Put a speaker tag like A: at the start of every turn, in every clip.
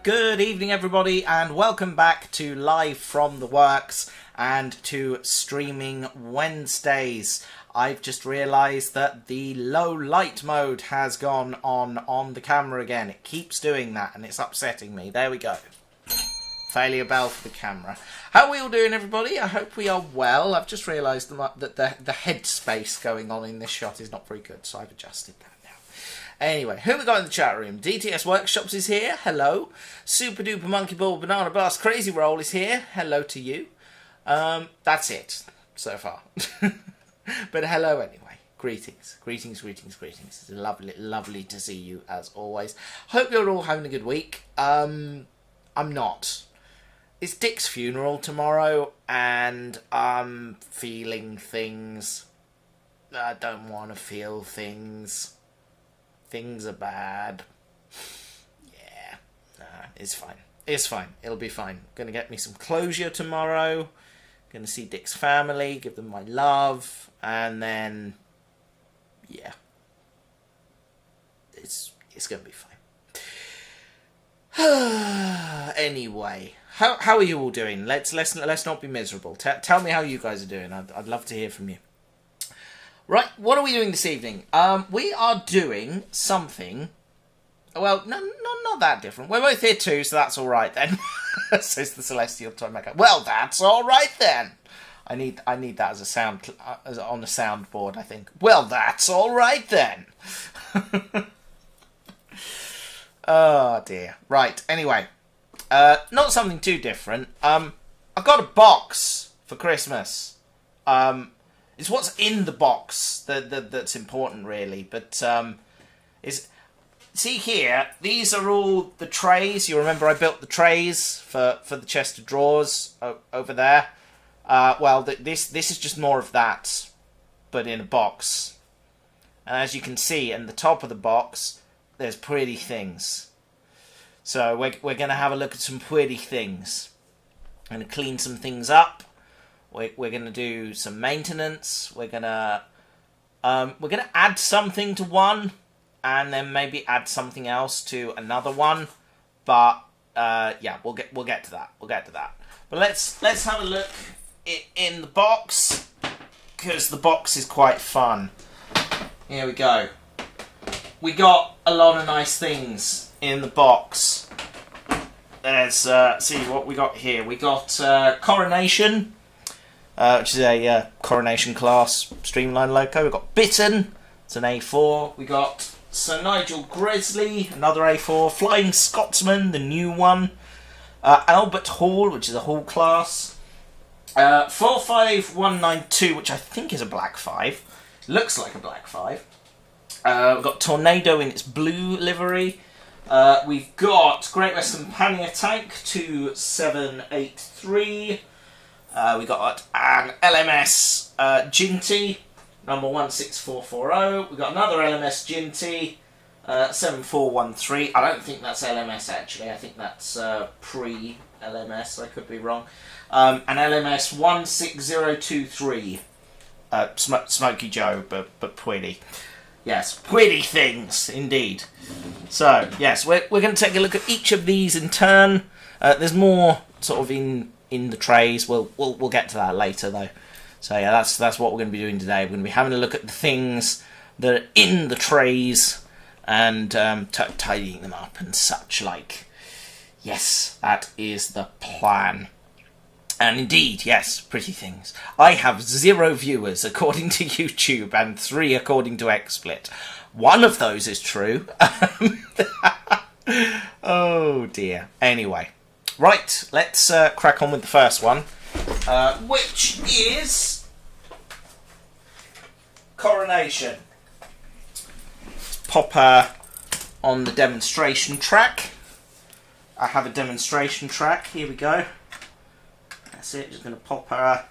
A: Good evening, everybody, and welcome back to Live from the Works and to Streaming Wednesdays. I've just realised that the low light mode has gone on the camera again. It keeps doing that and it's upsetting me. There we go. Failure bell for the camera. How are we all doing, everybody? I hope we are well. I've just realised that the head space going on in this shot is not very good, so I've adjusted that now. Anyway, who we got in the chat room? DTS Workshops is here. Hello. Super Duper Monkey Ball Banana Blast Crazy Roll is here. Hello to you. That's it so far. But hello anyway. Greetings. Greetings. It's lovely to see you as always. Hope you're all having a good week. I'm not. It's Dick's funeral tomorrow, and I'm feeling things. I don't want to feel things. Things are bad. Yeah. Nah, it's fine. It's fine. It'll be fine. Gonna get me some closure tomorrow. Gonna see Dick's family, give them my love, and then, yeah. It's gonna be fine. Anyway. How are you all doing? Let's not be miserable. Tell me how you guys are doing. I'd love to hear from you. Right, what are we doing this evening? We are doing something. Well, no, not that different. We're both here too, so that's all right then. Says the Celestial Toy Maker. Well, that's all right then. I need that as a sound on a soundboard. I think. Well, that's all right then. Oh dear. Right. Anyway. Not something too different. I got a box for Christmas. It's what's in the box that's important, really. But see here, these are all the trays. You remember I built the trays for the chest of drawers over there. Well, this is just more of that, but in a box. And as you can see, in the top of the box, there's pretty things. So we're going to have a look at some pretty things. I'm going to clean some things up. We're going to do some maintenance. We're going to add something to one, and then maybe add something else to another one. But yeah, we'll get to that. We'll get to that. But let's have a look in the box, because the box is quite fun. Here we go. We got a lot of nice things in the box. Let's see what we got here. We got Coronation, which is a Coronation class Streamline Loco. We've got Bitten, it's an A4. We got Sir Nigel Grizzly, another A4. Flying Scotsman, the new one. Albert Hall, which is a Hall class. 45192, which I think is a Black 5. Looks like a Black 5. We've got Tornado in its blue livery. We've got Great Western Pannier Tank 2783. We got an LMS Ginty number 16440. We got another LMS Ginty 7413. I don't think that's LMS actually. I think that's pre-LMS. I could be wrong. An LMS 16023. Smokey Joe, but pretty. Yes, pretty things, indeed. So, yes, we're going to take a look at each of these in turn. There's more sort of in the trays. We'll get to that later, though. So, yeah, that's what we're going to be doing today. We're going to be having a look at the things that are in the trays and tidying them up and such like. Yes, that is the plan. And indeed, yes, pretty things. I have 0 viewers according to YouTube and 3 according to XSplit. One of those is true. Oh dear. Anyway. Right, let's crack on with the first one. Which is Coronation. Let's pop her on the demonstration track. I have a demonstration track. Here we go. That's it, just going to pop her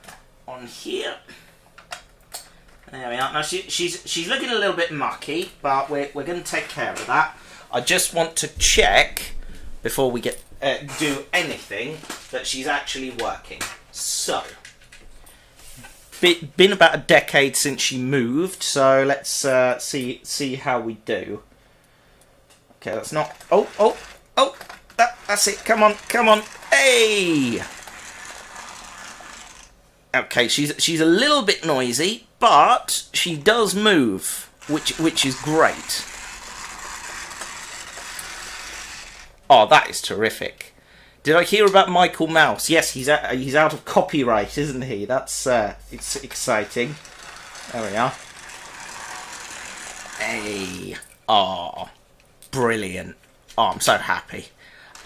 A: on here. There we are. Now she's looking a little bit mucky, but we're going to take care of that. I just want to check before we get do anything that she's actually working. So, been about a decade since she moved, so let's see how we do. Okay, that's not. Oh! That's it. Come on, come on. Hey. Okay, she's a little bit noisy, but she does move, which is great. Oh, that is terrific. Did I hear about Michael Mouse? Yes, he's out of copyright, isn't he? That's it's exciting. There we are. Hey. Oh, brilliant. Oh, I'm so happy.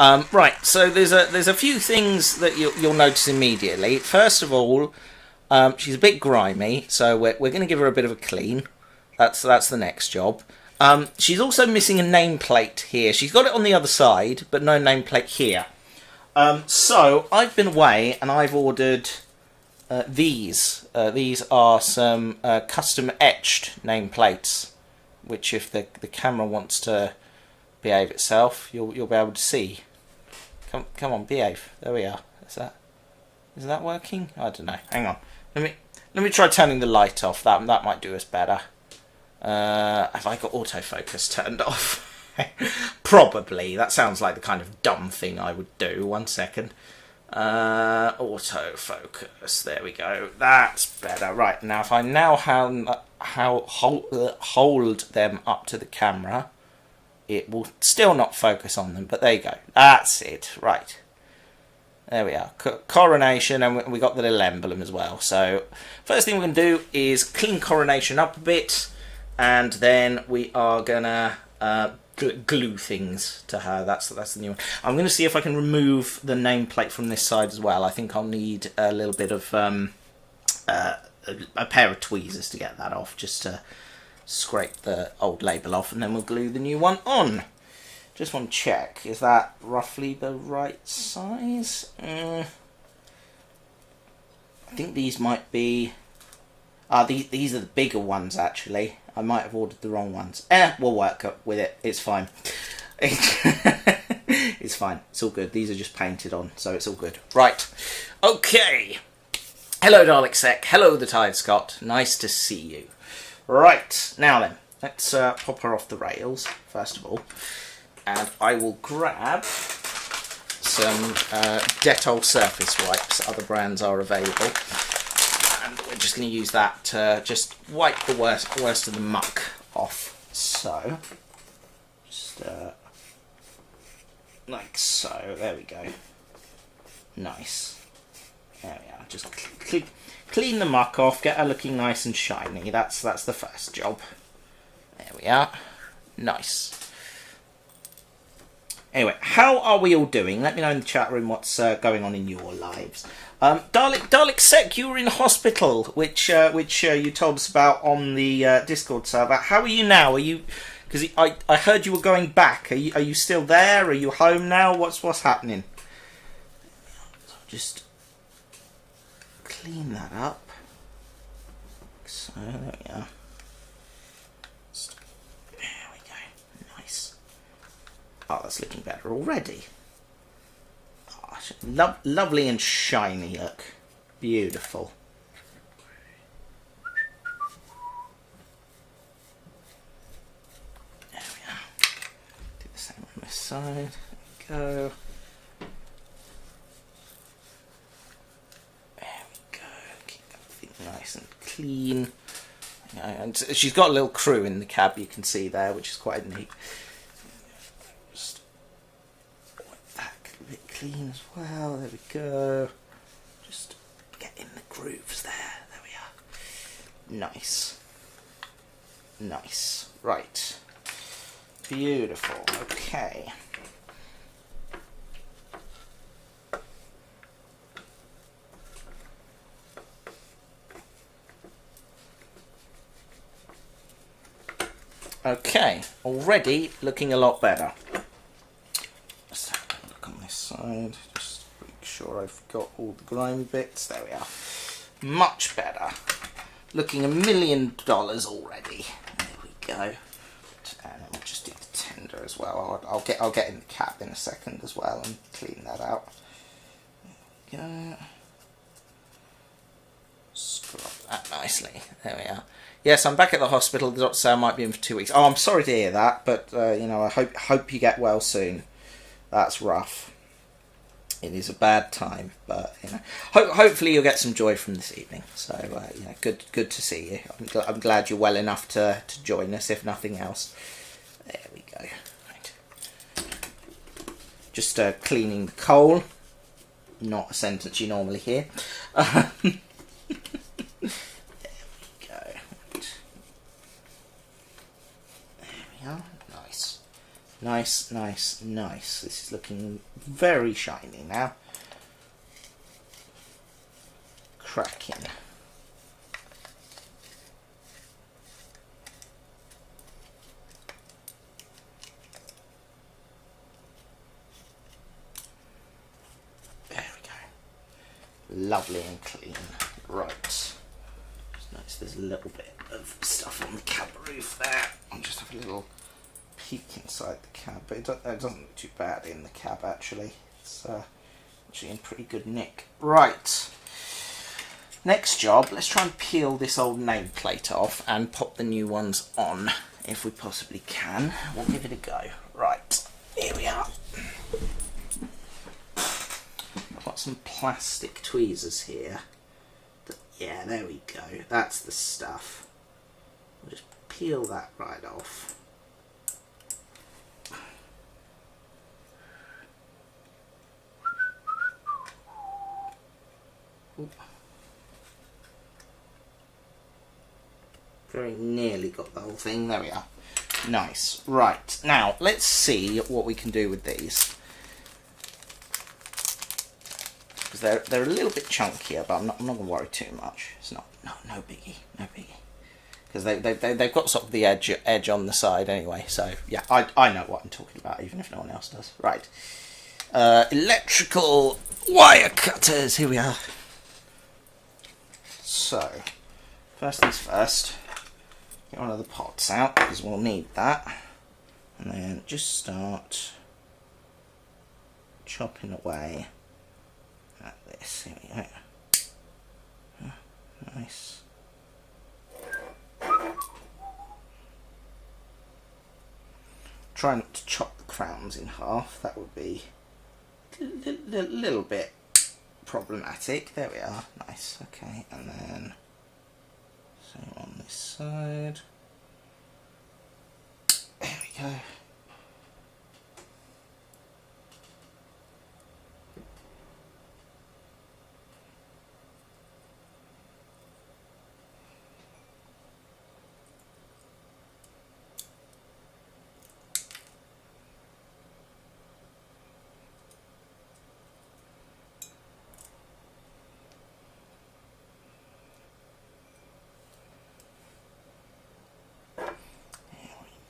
A: Right, so there's a few things that you'll notice immediately. First of all, she's a bit grimy, so we're going to give her a bit of a clean. That's the next job. She's also missing a nameplate here. She's got it on the other side, but no nameplate here. So I've been away and I've ordered these. These are some custom etched nameplates, which if the camera wants to behave itself, you'll be able to see. Come on, behave. There we are. Is that working? I don't know. Hang on. Let me try turning the light off. That might do us better. Have I got autofocus turned off? Probably. That sounds like the kind of dumb thing I would do. 1 second. Autofocus. There we go. That's better. Right, now if I now hold them up to the camera, it will still not focus on them, but there you go. That's it. Right. There we are. Coronation, and we got the little emblem as well. So first thing we're going to do is clean Coronation up a bit, and then we are going to glue things to her. That's the new one. I'm going to see if I can remove the nameplate from this side as well. I think I'll need a little bit of a pair of tweezers to get that off, just to scrape the old label off, and then we'll glue the new one on. Just want to check, is that roughly the right size? I think these might be... these are the bigger ones, actually. I might have ordered the wrong ones. We'll work up with it. It's fine. It's fine. It's all good. These are just painted on, so it's all good. Right. Okay. Hello, Dalek-sec. Hello, the Tired Scott. Nice to see you. Right. Now then, let's pop her off the rails, first of all. And I will grab some Dettol surface wipes. Other brands are available. And we're just going to use that to just wipe the worst of the muck off. So, just like so. There we go. Nice. There we are. Just clean the muck off. Get her looking nice and shiny. That's the first job. There we are. Nice. Anyway, how are we all doing? Let me know in the chat room what's going on in your lives. Dalek-sec, you were in hospital, which you told us about on the Discord server. How are you now? Are you? Because I heard you were going back. Are you still there? Are you home now? What's happening? Just clean that up. So there we are. Oh, that's looking better already. Oh, lovely and shiny look. Beautiful. There we are. Do the same on this side. There we go. There we go. Keep everything nice and clean. And she's got a little crew in the cab, you can see there, which is quite neat. Clean as well. There we go. Just get in the grooves there. There we are. Nice. Nice. Right. Beautiful. Okay. Okay. Already looking a lot better. Let's have a look on this side, just make sure I've got all the grimy bits. There we are. Much better. Looking $1 million already. There we go. And then we'll just do the tender as well. I'll get in the cab in a second as well and clean that out. There we go. Scrub that nicely. There we are. Yes, I'm back at the hospital. The doctor said I might be in for 2 weeks. Oh, I'm sorry to hear that, but you know, I hope you get well soon. That's rough. It is a bad time, but you know, hopefully you'll get some joy from this evening. So you know, good to see you. I'm glad you're well enough to join us, if nothing else. There we go. Right. Just cleaning the coal. Not a sentence you normally hear. There we go. Right. There we are. Nice. Nice, nice, nice. This is looking very shiny now. Cracking. There we go. Lovely and clean. Right. Just notice there's a little bit of stuff on the cab roof there. I'll just have a little peek inside the cab, but it doesn't look too bad in the cab actually. It's actually in pretty good nick. Right, next job, let's try and peel this old nameplate off and pop the new ones on if we possibly can. We'll give it a go. Right, here we are. I've got some plastic tweezers here. Yeah, there we go. That's the stuff. We'll just peel that right off. Very nearly got the whole thing. There we are. Nice. Right, now let's see what we can do with these, because they're a little bit chunkier, but I'm not going to worry too much. It's no biggie, no biggie, because they've got sort of the edge on the side anyway. So yeah, I know what I'm talking about, even if no one else does. Right, electrical wire cutters. Here we are. So first things first. Get one of the pots out, because we'll need that, and then just start chopping away like this. Here we go. Nice. Try not to chop the crowns in half, that would be a little bit problematic. There we are. Nice. Okay, and then same on this side. There we go.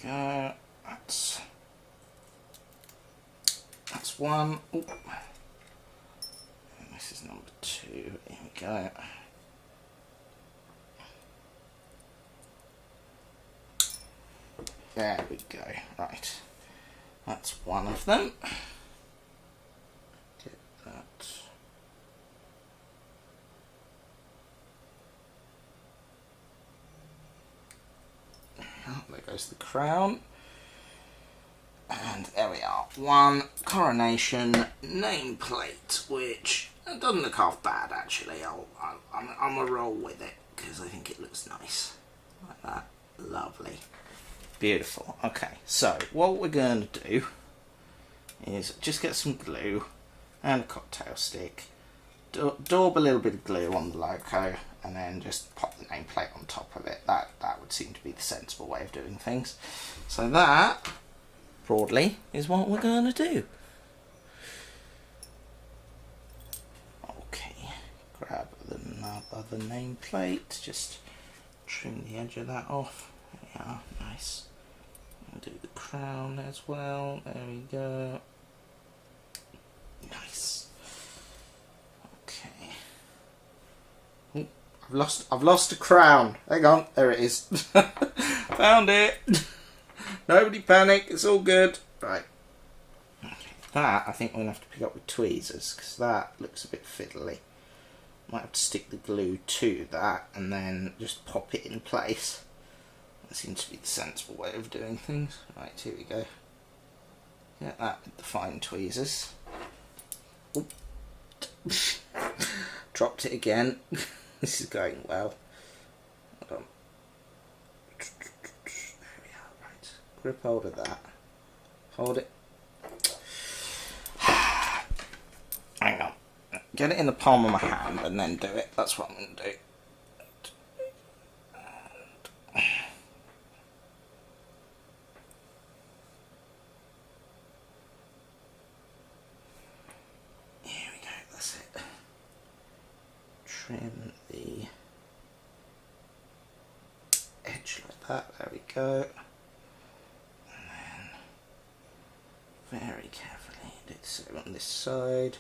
A: Go. That's one. Ooh. And this is number 2. Here we go. There we go. Right. That's one of them. Get that. There goes the crown, and there we are, one coronation nameplate, which doesn't look half bad actually. I'm gonna roll with it because I think it looks nice like that. Lovely, beautiful. Okay, so what we're going to do is just get some glue and a cocktail stick, daub a little bit of glue on the loco, and then just pop the nameplate on top of it. That would seem to be the sensible way of doing things. So that, broadly, is what we're going to do. Okay, grab the other nameplate, just trim the edge of that off. There we are, nice. I'll do the crown as well. There we go. Nice. Okay. Ooh, I've lost a crown. Hang on, there it is. Found it. Nobody panic. It's all good. Right. Okay. That I think we're gonna have to pick up with tweezers because that looks a bit fiddly. Might have to stick the glue to that and then just pop it in place. That seems to be the sensible way of doing things. Right, here we go. Get that with the fine tweezers. Oop. Dropped it again. This is going well. Hold on. There we are, right. Grip hold of that. Hold it. Hang on. Get it in the palm of my hand and then do it. That's what I'm going to do. Here we go. That's it. Trim the edge like that. There we go. And then very carefully do the same on this side.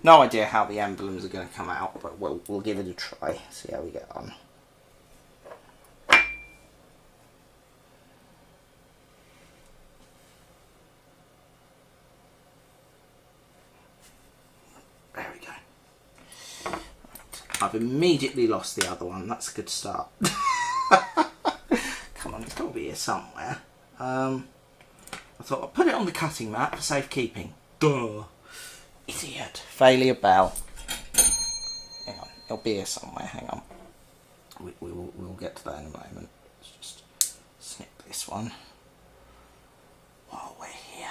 A: No idea how the emblems are going to come out, but we'll give it a try. See how we get on. There we go. Right. I've immediately lost the other one. That's a good start. Come on, it's got to be here somewhere. I thought I'll put it on the cutting mat for safekeeping. Duh. Idiot. Failure bell. Hang on, it'll be here somewhere. Hang on. We'll get to that in a moment. Let's just snip this one while we're here.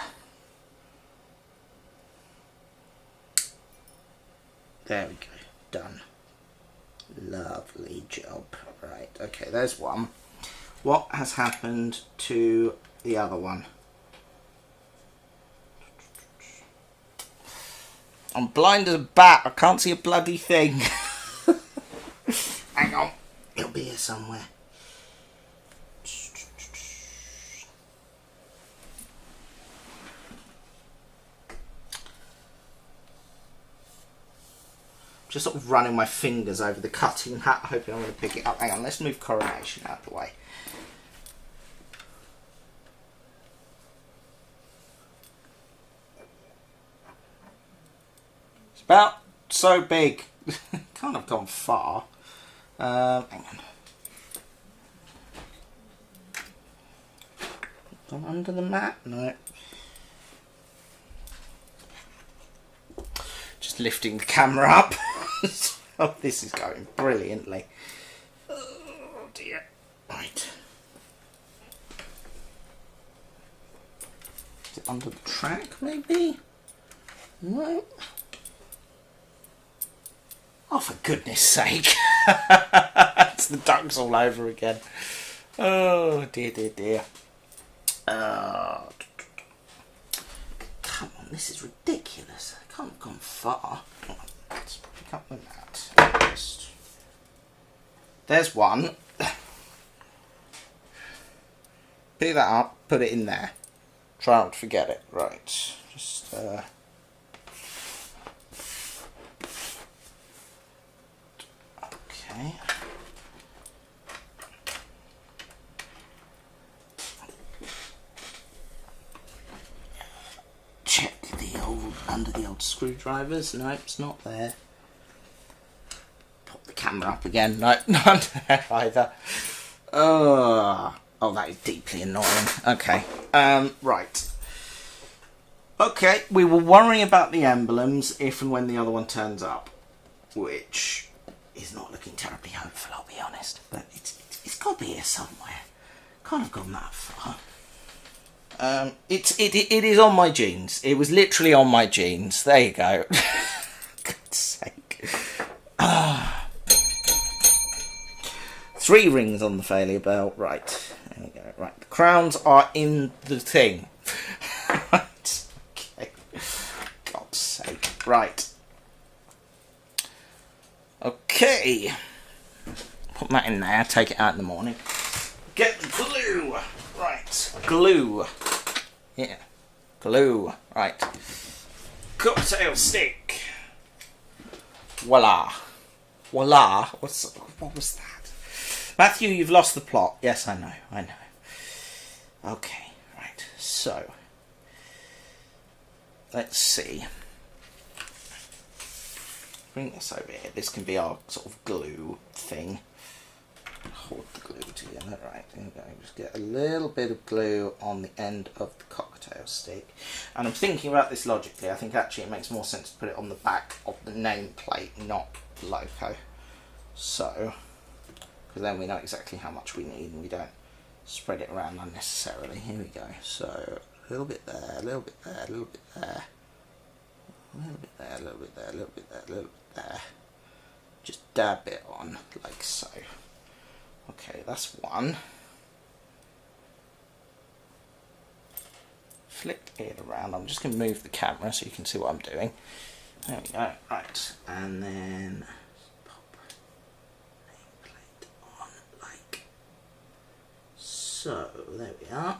A: There we go. Done. Lovely job. Right. Okay, there's one. What has happened to the other one? I'm blind as a bat. I can't see a bloody thing. Hang on. It'll be here somewhere. Just sort of running my fingers over the cutting mat, hoping I'm going to pick it up. Hang on, let's move coronation out of the way. About so big. Can't have gone far. Hang on. Gone under the mat? No. Just lifting the camera up. Oh, this is going brilliantly. Oh dear. Right. Is it under the track maybe? No. Oh, for goodness sake. It's the ducks all over again. Oh, dear, dear, dear. Come on, this is ridiculous. I can't have gone far. Come on, let's pick up the mat. There's one. Pick that up, put it in there. Try not to forget it. Right, just... Okay. Check the old under the old screwdrivers. No, it's not there. Pop the camera up again. No, not there either. Oh, that is deeply annoying. Okay. Right. Okay, we will worry about the emblems if and when the other one turns up, which is not looking terribly hopeful, I'll be honest. But it's got to be here somewhere. Can't have gone that far. It is on my jeans. It was literally on my jeans. There you go. God's sake. 3 rings on the failure bell. Right. There we go. Right. The crowns are in the thing. Right. Okay. God's sake. Right. Okay. Put that in there. Take it out in the morning. Get the glue. Right. Glue. Yeah. Glue. Right. Cocktail stick. Voila. Voila. What was that? Matthew, you've lost the plot. Yes, I know. I know. Okay. Right. So. Let's see. bring this over here. This can be our sort of glue thing. Hold the glue together. Right, there we go. Just get a little bit of glue on the end of the cocktail stick. And I'm thinking about this logically. I think actually it makes more sense to put it on the back of the nameplate, not Loco. So, because then we know exactly how much we need and we don't spread it around unnecessarily. Here we go. So, a little bit there, a little bit there, a little bit there. A little bit there, a little bit there, a little bit there, a little bit there. Just dab it on, like so. Okay, that's one. Flick it around. I'm just going to move the camera so you can see what I'm doing. There we go. Right, and then pop nameplate on like so. There we are.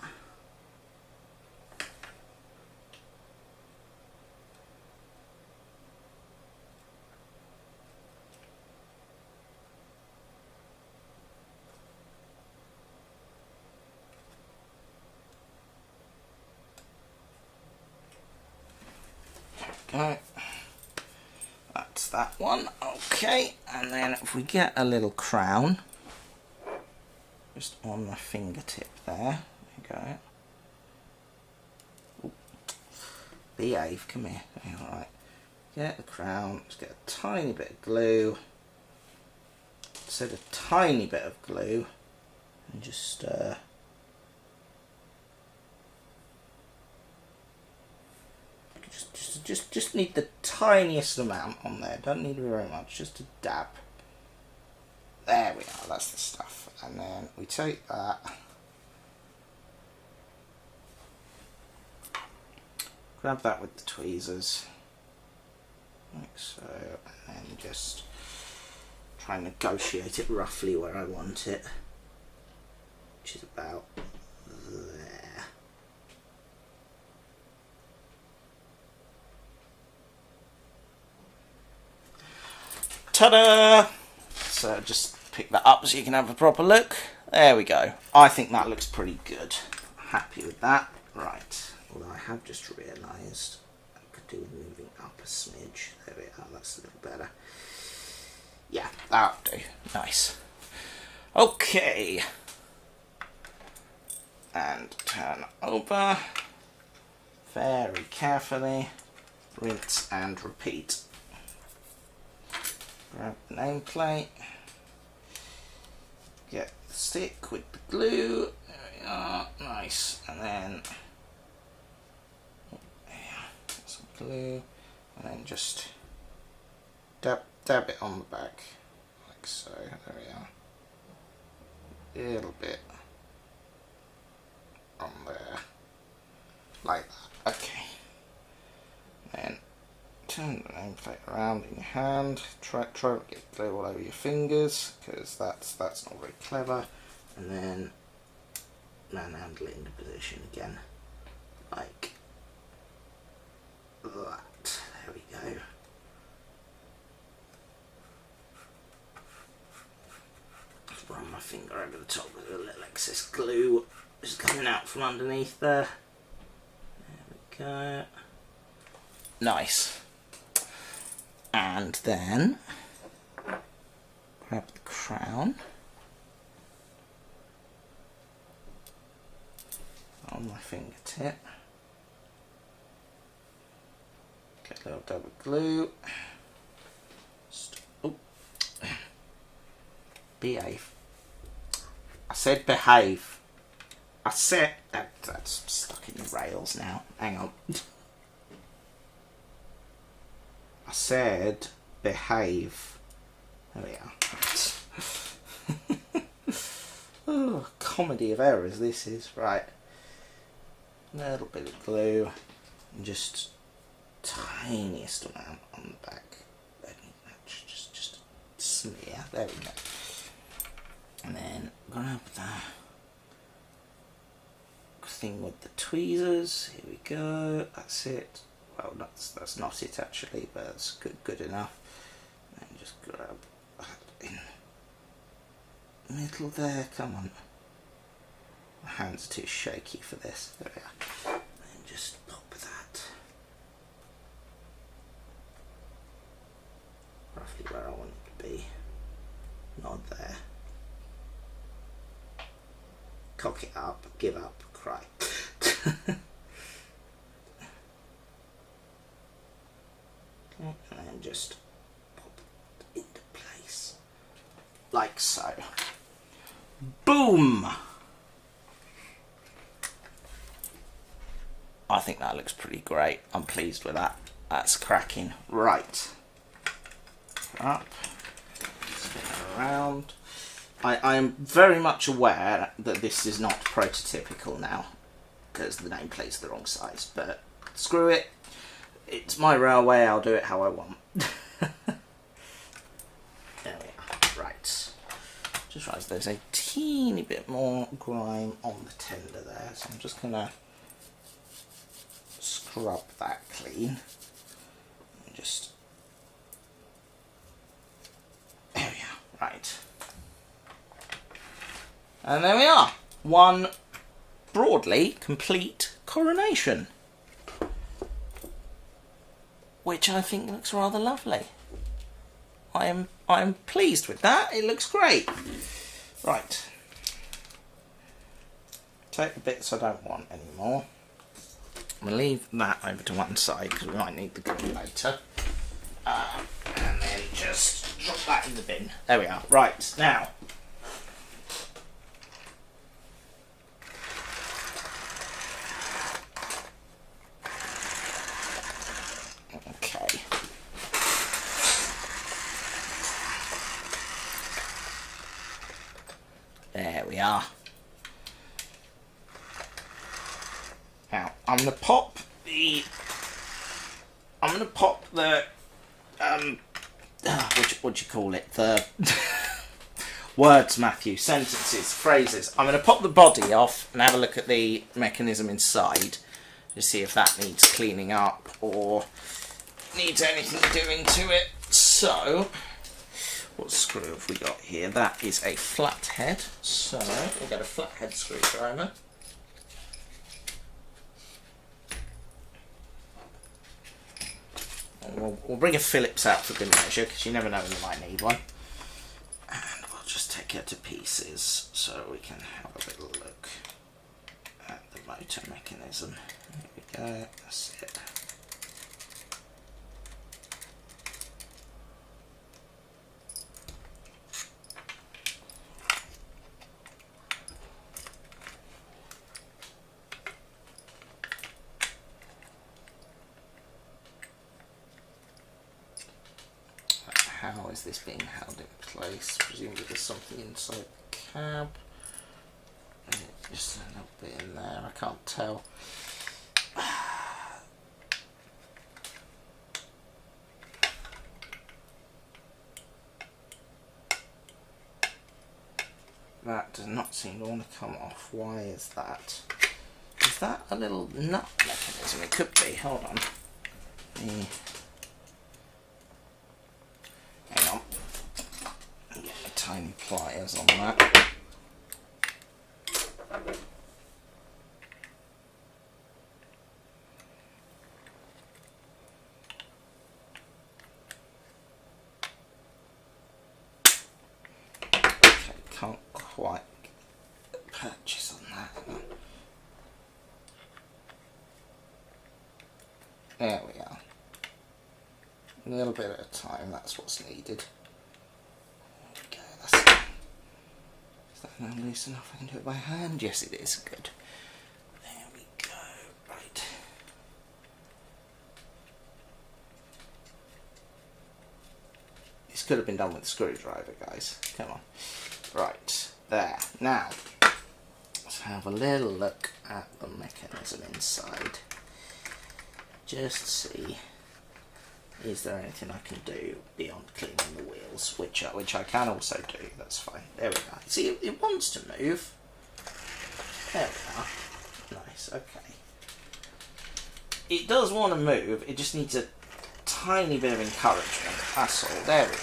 A: Go. That's that one. Okay, and then if we get a little crown just on my fingertip there. There you go. Ooh. Behave, come here. Alright. Get the crown, just get a tiny bit of glue. Set a tiny bit of glue and just just need the tiniest amount on there. Don't need very much, just a dab. There we are, that's the stuff. And then we take that, grab that with the tweezers, like so, and then just try and negotiate it roughly where I want it, which is about there. Ta-da! So just pick that up so you can have a proper look. There we go. I think that looks pretty good. Happy with that. Right. Although I have just realised I could do with moving up a smidge. There we are. That's a little better. Yeah, that'll do. Nice. Okay. And turn over. Very carefully. Rinse and repeat. Grab the nameplate, get the stick with the glue, there we are, nice, and then get some glue, and then just dab it on the back, like so, there we are, a little bit on there, like that, okay, then turn the nameplate around in your hand, try to get glue all over your fingers, because that's not very clever, and then manhandle it into position again, like that, there we go. Just run my finger over the top with a little excess glue just coming out from underneath there. There we go. Nice. And then grab the crown on my fingertip, get a little dab of glue, behave. I said behave. I said that's stuck in the rails now. Hang on. I said behave. There we are. Oh, comedy of errors this is. Right. A little bit of glue and just tiniest amount on the back. Just a smear. There we go. And then grab the thing with the tweezers. Here we go. That's it. Well, that's not it actually, but that's good enough. And just grab that in the middle there. Come on. My hands are too shaky for this. There we are. And just pop that cock it up, give up, cry. And then just pop it into place, like so. Boom! I think that looks pretty great. I'm pleased with that. That's cracking. Right. Up. Spin it around. I am very much aware that this is not prototypical now, because the nameplate's the wrong size, but screw it. It's my railway, I'll do it how I want. There we are. Right. Just realised there's a teeny bit more grime on the tender there, so I'm just going to scrub that clean. And just... There we are. Right. And there we are. One broadly complete coronation, which I think looks rather lovely. I am pleased with that. It looks great. Right. Take the bits I don't want anymore. I'm going to leave that over to one side because we might need the glue later. And then just drop that in the bin. There we are. Right, now. Okay. There we are. Now, I'm going to pop the what do you call it? The words, Matthew, sentences, phrases. I'm going to pop the body off and have a look at the mechanism inside to see if that needs cleaning up or needs anything doing to it. So, what screw have we got here? That is a flathead. So, we'll get a flathead screwdriver. We'll bring a Phillips out for good measure, because you never know when you might need one. And we'll just take it to pieces so we can have a little look at the motor mechanism. There we go, that's it. How is this being held in place? Presumably there's something inside the cab. Just a little bit in there, I can't tell. That does not seem to want to come off. Why is that? Is that a little nut mechanism? It could be. Hold on. Hang on. Get my tiny pliers on that. Okay, can't quite purchase on that. There we are. A little bit at a time, that's what's needed. There we go, that's it. Is that now loose enough I can do it by hand? Yes it is, good. There we go, right. This could have been done with a screwdriver, guys. Come on. Right, there. Now, let's have a little look at the mechanism inside. Just see, is there anything I can do beyond cleaning the wheels, which I can also do, that's fine. There we go. See, it wants to move. There we are. Nice, okay. It does want to move, it just needs a tiny bit of encouragement, that's all. There we are.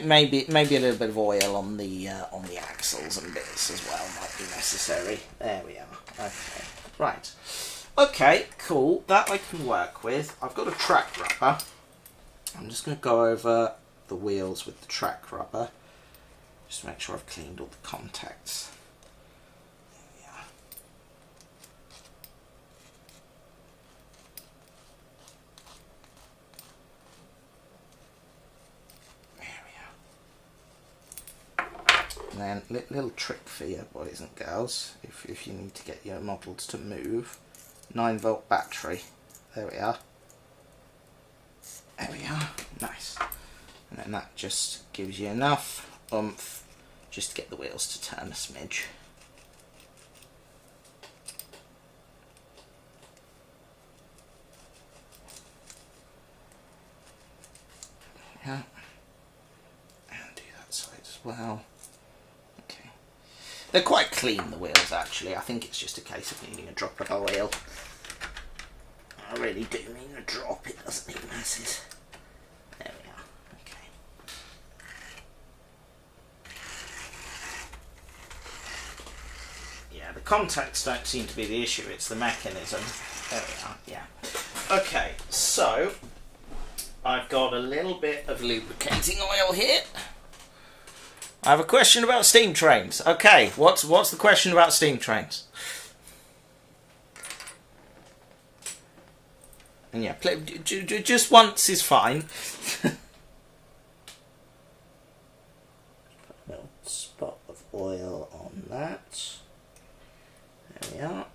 A: Maybe a little bit of oil on the axles and bits as well might be necessary. There we are. Okay, right. Okay, cool. That I can work with. I've got a track rubber. I'm just going to go over the wheels with the track rubber. Just to make sure I've cleaned all the contacts. And then little trick for you boys and girls, if you need to get your models to move, 9-volt battery. There we are. There we are. Nice. And then that just gives you enough oomph just to get the wheels to turn a smidge. Yeah. And do that side as well. Okay. They're quite clean, the wheels, actually. I think it's just a case of needing a drop of oil. I really do mean a drop, it doesn't need masses. There we are. Okay. Yeah, the contacts don't seem to be the issue, it's the mechanism. There we are, yeah. Okay, so I've got a little bit of lubricating oil here. I have a question about steam trains. Okay, what's the question about steam trains? And yeah, just once is fine. Put a little spot of oil on that. There we are.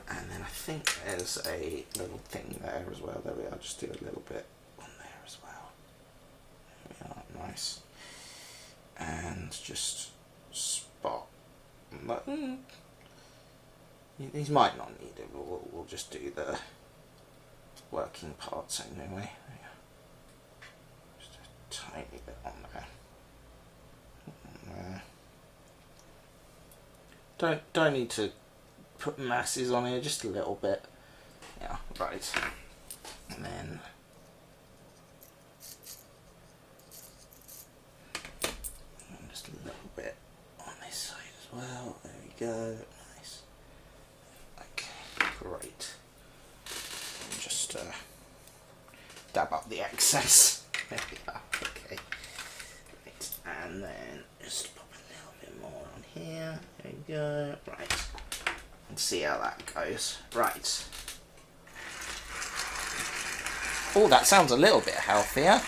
A: And then I think there's a little thing there as well. There we are. Just do a little bit on there as well. There we are. Nice. And just spot. These might not need it, but we'll just do the working parts anyway. Just a tiny bit on there. Don't need to put masses on here, just a little bit. Yeah, right. And then just a little bit on this side as well. There we go. Nice. Okay, great. Just dab up the excess. There we are. Okay. Right. And then just pop a little bit more on here. There we go. Right. And see how that goes. Right. Oh, that sounds a little bit healthier.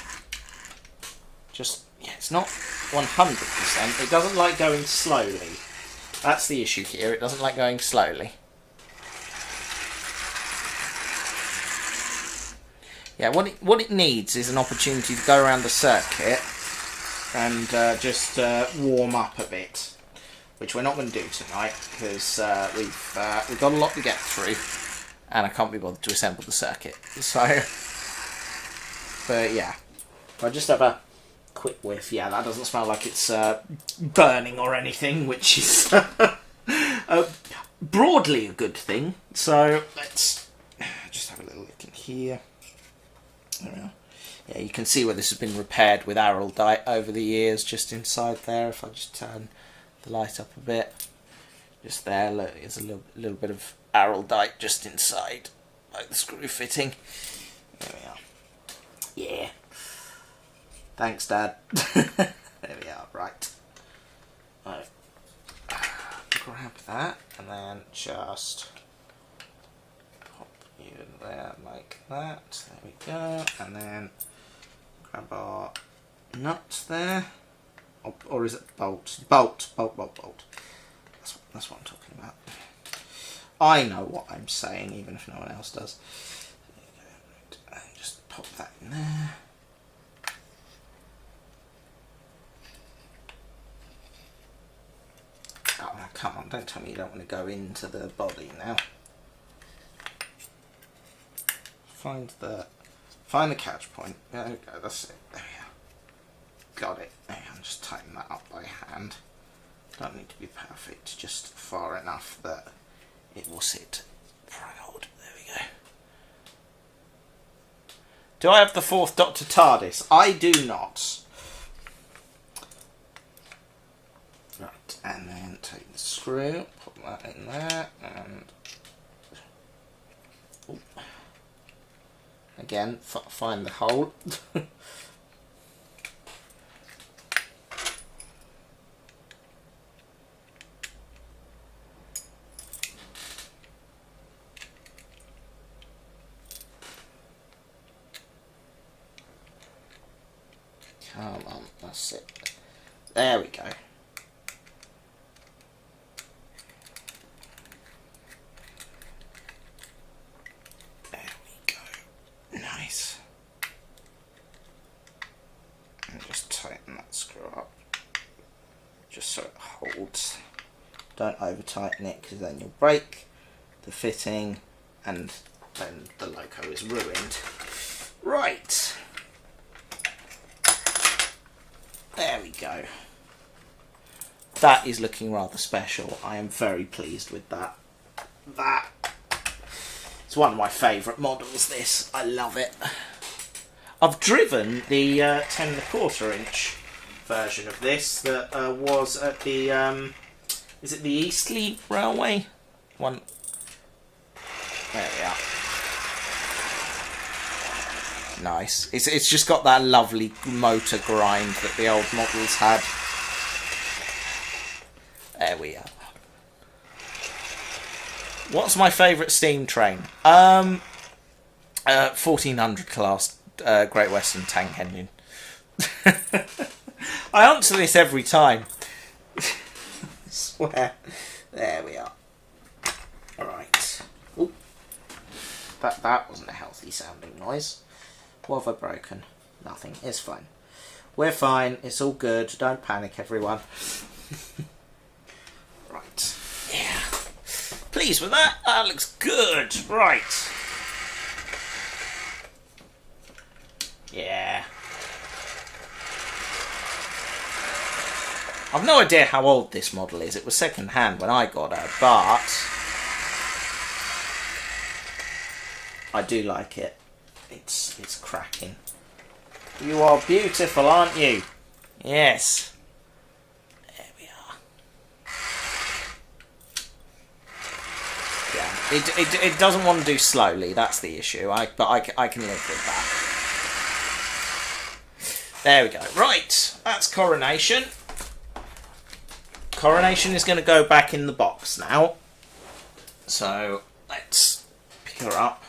A: Just, yeah, it's not 100%. It doesn't like going slowly. That's the issue here. It doesn't like going slowly. Yeah, what it needs is an opportunity to go around the circuit and just warm up a bit. Which we're not going to do tonight because we've got a lot to get through, and I can't be bothered to assemble the circuit. So, but yeah, if I just have a quick whiff. Yeah, that doesn't smell like it's burning or anything, which is broadly a good thing. So let's just have a little look in here. There we are. Yeah, you can see where this has been repaired with Alden-Farrow over the years, just inside there. If I just turn the light up a bit, just there, look, there's a little bit of Alden-Farrow just inside, like the screw fitting. There we are. Yeah. Thanks, Dad. There we are. Right. Right. Grab that and then just pop you in there like that. There we go. And then grab our nuts there. Or is it bolt? Bolt. That's what I'm talking about. I know what I'm saying, even if no one else does. And just pop that in there. Oh, now come on, don't tell me you don't want to go into the body now. Find the catch point. There we go, that's it. There we are. Got it. There, I'm just tightening that up by hand. Don't need to be perfect, just far enough that it will sit proud. There we go. Do I have the fourth Dr. TARDIS? I do not. Right, and then take the screw, put that in there, and ooh. Again, find the hole. Come on, that's it. There we go. There we go. Nice. And just tighten that screw up. Just so it holds. Don't over tighten it because then you'll break the fitting and then the loco is ruined. Right. There we go. That is looking rather special. I am very pleased with that. It's one of my favourite models, this. I love it. I've driven the 10 1/4 inch version of this that was at the is it the Eastleigh Railway one? There we are. Nice. It's just got that lovely motor grind that the old models had. There we are. What's my favourite steam train? 1400 class Great Western tank engine. I answer this every time. I swear. There we are. Alright. That wasn't a healthy sounding noise. What have I broken? Nothing. It's fine. We're fine. It's all good. Don't panic, everyone. Right. Yeah. Pleased with that. That looks good. Right. Yeah. I've no idea how old this model is. It was second hand when I got her, but I do like it. It's cracking. You are beautiful, aren't you? Yes. There we are. Yeah. It doesn't want to do slowly. That's the issue. But I can live with that. There we go. Right. That's Coronation. Coronation is going to go back in the box now. So let's pick her up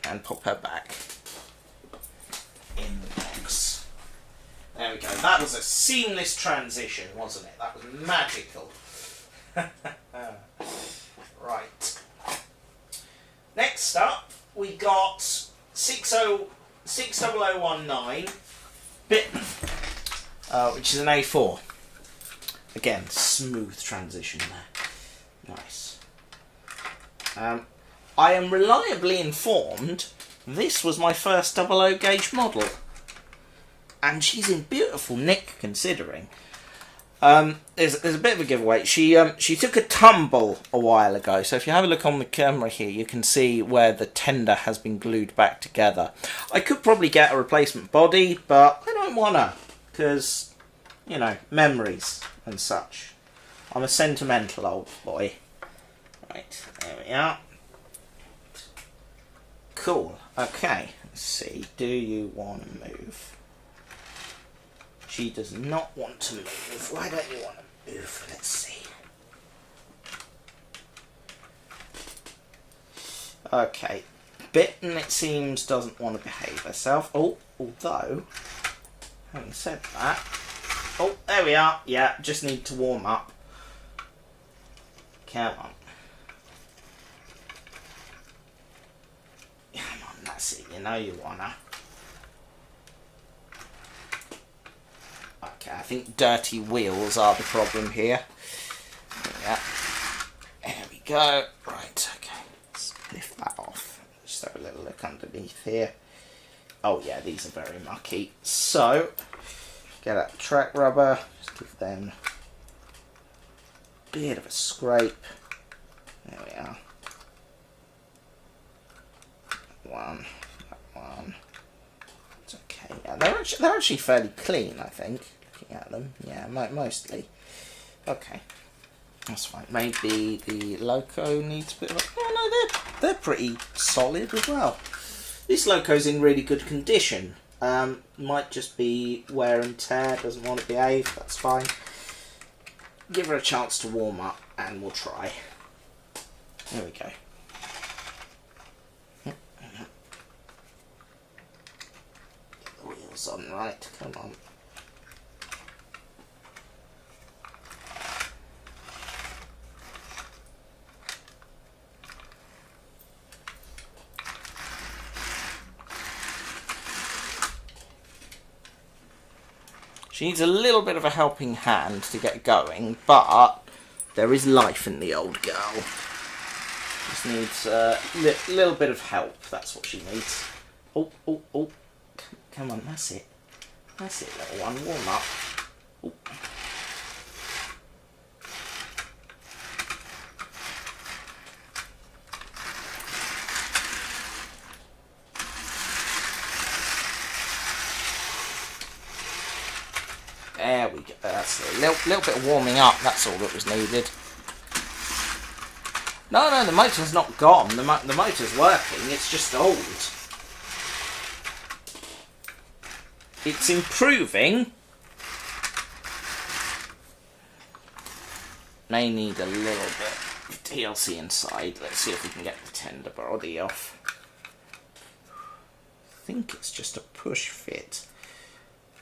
A: and pop her back in the box. There we go. That was a seamless transition, wasn't it? That was magical. Right. Next up, we got 60019 Bitten, which is an A4. Again, smooth transition there. Nice. I am reliably informed this was my first 00 gauge model. And she's in beautiful nick considering. There's a bit of a giveaway. She took a tumble a while ago. So if you have a look on the camera here, you can see where the tender has been glued back together. I could probably get a replacement body, but I don't want to. Because, you know, memories and such. I'm a sentimental old boy. Right, there we are. Cool. Okay, let's see. Do you want to move? She does not want to move. Why don't you want to move? Let's see. Okay. Bitten, it seems, doesn't want to behave herself. Oh, although, having said that... Oh, there we are. Yeah, just need to warm up. Come on. Come on, that's it. You know you wanna. Okay, I think dirty wheels are the problem here. Yeah. There we go. Right, okay. Let's lift that off. Just have a little look underneath here. Oh yeah, these are very mucky. So, get out the track rubber. Just give them a bit of a scrape. There we are. That one. It's okay. Yeah, they're actually fairly clean, I think. Looking at them, yeah, mostly. Okay, that's fine. Maybe the loco needs a bit of a... Oh no, they're pretty solid as well. This loco's in really good condition. Might just be wear and tear. Doesn't want to behave. That's fine. Give her a chance to warm up, and we'll try. There we go. Get the wheels on right. Come on. She needs a little bit of a helping hand to get going, but there is life in the old girl. Just needs a little bit of help. That's what she needs. Oh, oh, oh. Come on, that's it. That's it, little one. Warm up. Oh. There we go. That's a little bit of warming up. That's all that was needed. No, the motor's not gone. The motor's working. It's just old. It's improving. May need a little bit of TLC inside. Let's see if we can get the tender body off. I think it's just a push fit.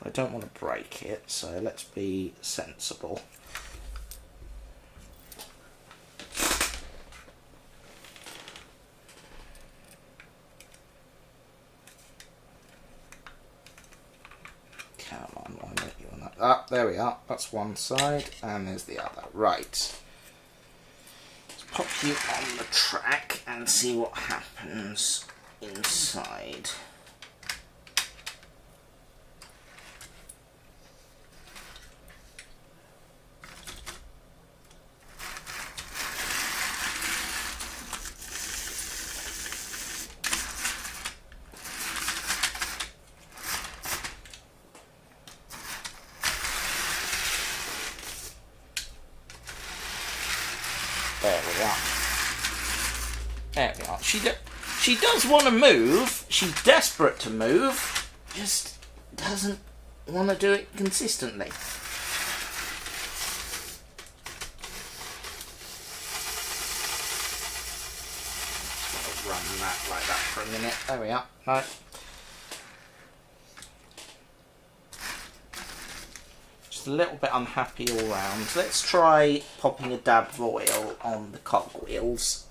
A: I don't want to break it, so let's be sensible. Come on, why don't you want that? Ah, there we are. That's one side, and there's the other. Right. Let's pop you on the track and see what happens inside. There we are. There we are. She does want to move. She's desperate to move. Just doesn't want to do it consistently. Just want to run that like that for a minute. There we are. Right. A little bit unhappy all round. Let's try popping a dab of oil on the cogwheels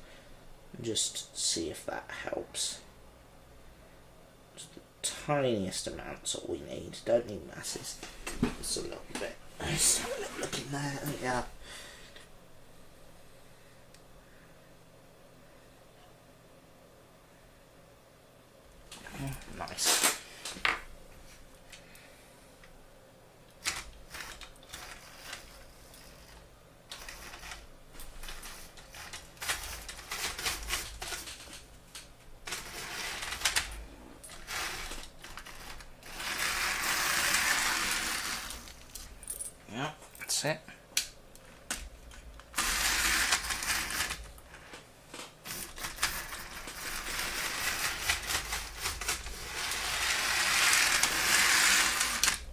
A: and just see if that helps. Just the tiniest amounts all we need. Don't need masses. Just a little bit. Let's have a little look in there. Yeah. Nice. That's it.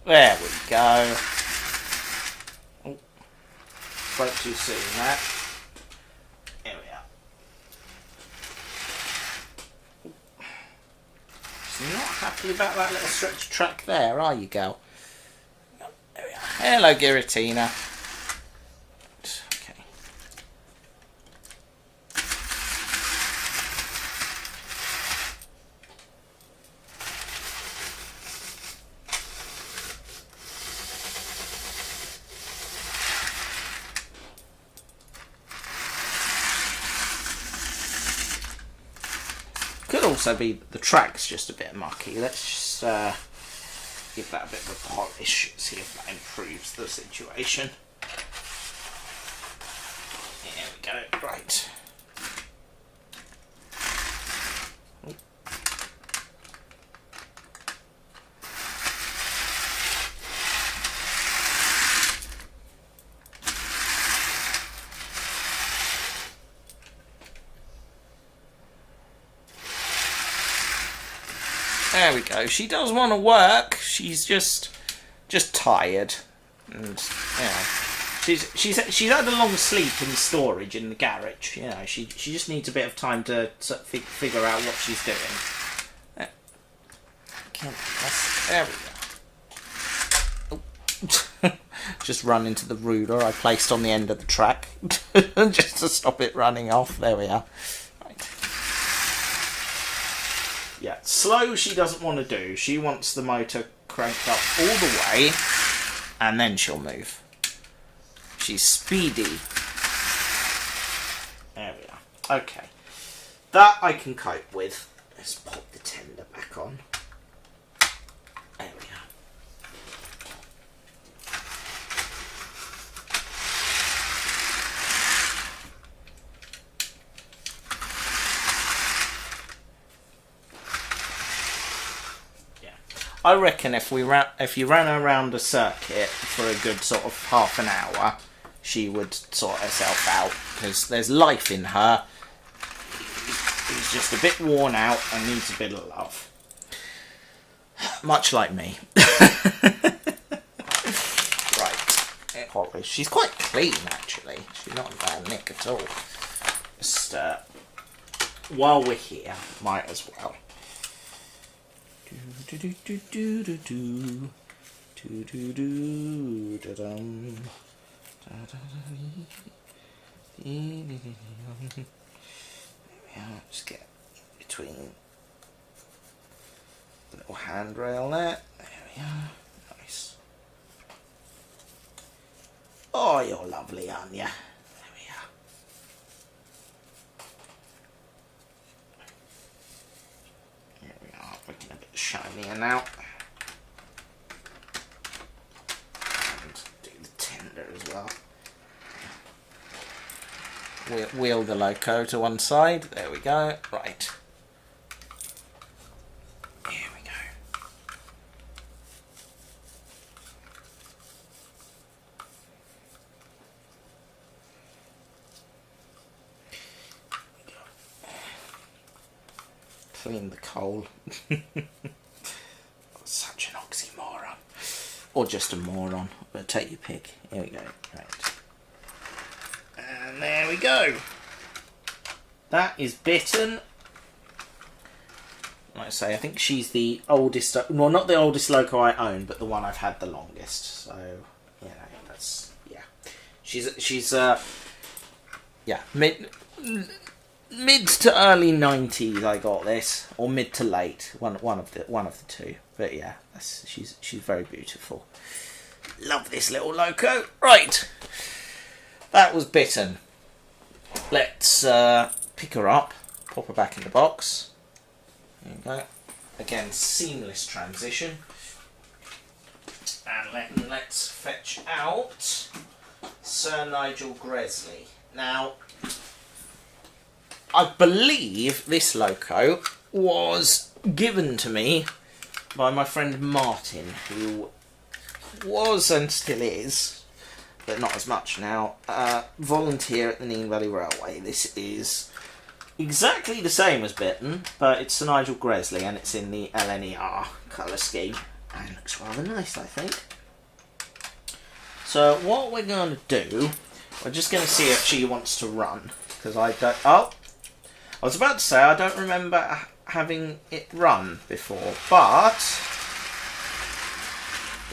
A: There we go. Oh, spoke too soon there. There we are. So you're not happy about that little stretch track there, are you, girl? There we are. Hello, Giratina. Okay. Could also be the track's just a bit mucky. Let's just give that a bit of a polish, see if that improves the situation. There we go, right. There we go. She does want to work. She's just tired, and she's had a long sleep in storage in the garage. You know, she just needs a bit of time to figure out what she's doing. There we go. Oh. Just run into the ruler I placed on the end of the track just to stop it running off. There we are. Yeah, slow she doesn't want to do. She wants the motor cranked up all the way. and then she'll move. She's speedy. There we are. Okay. That I can cope with. Let's pop the tender back on. There we are. I reckon if you ran around a circuit for a good sort of half an hour, she would sort herself out, because there's life in her. She's just a bit worn out and needs a bit of love. Much like me. Right. Polish. She's quite clean, actually. She's not a bad nick at all. Just, while we're here, might as well. Just get between the little handrail there. There we are. Nice. Oh, you're lovely, aren't you? There we are. There we are. Looking a bit shinier now. And do the tender as well. Wheel the loco to one side. There we go. Right. Here we go. Clean the coal. Such an oxymoron. Or just a moron. But take your pick. Here we go. Right. And there we go. That is bitten. Like I say, I think she's the oldest, well, not the oldest loco I own, but the one I've had the longest. So, you know, that's, yeah. She's yeah, mid to early 90s I got this, or mid to late, one of the two. But yeah, she's very beautiful. Love this little loco. Right. That was bitten. Let's pick her up, pop her back in the box. There you go. Again, seamless transition. And let's fetch out Sir Nigel Gresley. Now, I believe this loco was given to me by my friend Martin, who was and still is, but not as much now, volunteer at the Nene Valley Railway. This is exactly the same as bitten, but it's Sir Nigel Gresley and it's in the LNER colour scheme. And it looks rather nice, I think. So what we're going to do, we're just going to see if she wants to run. Because I don't... Oh! I was about to say I don't remember having it run before, but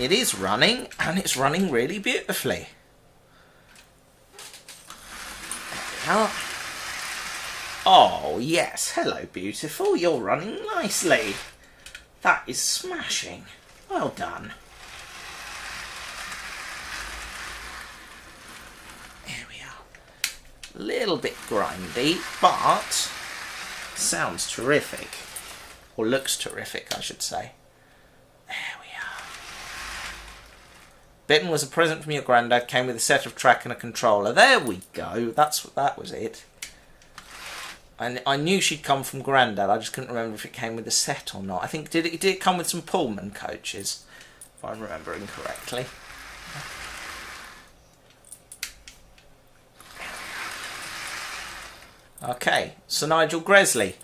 A: it is running, and it's running really beautifully. Oh, yes. Hello, beautiful. You're running nicely. That is smashing. Well done. There we are. A little bit grindy, but sounds terrific. Or looks terrific, I should say. There we are. Bitten was a present from your granddad. Came with a set of track and a controller. There we go. That was it. And I knew she'd come from Grandad. I just couldn't remember if it came with a set or not. I think did it come with some Pullman coaches, if I'm remembering correctly. Okay, Sir Nigel Gresley.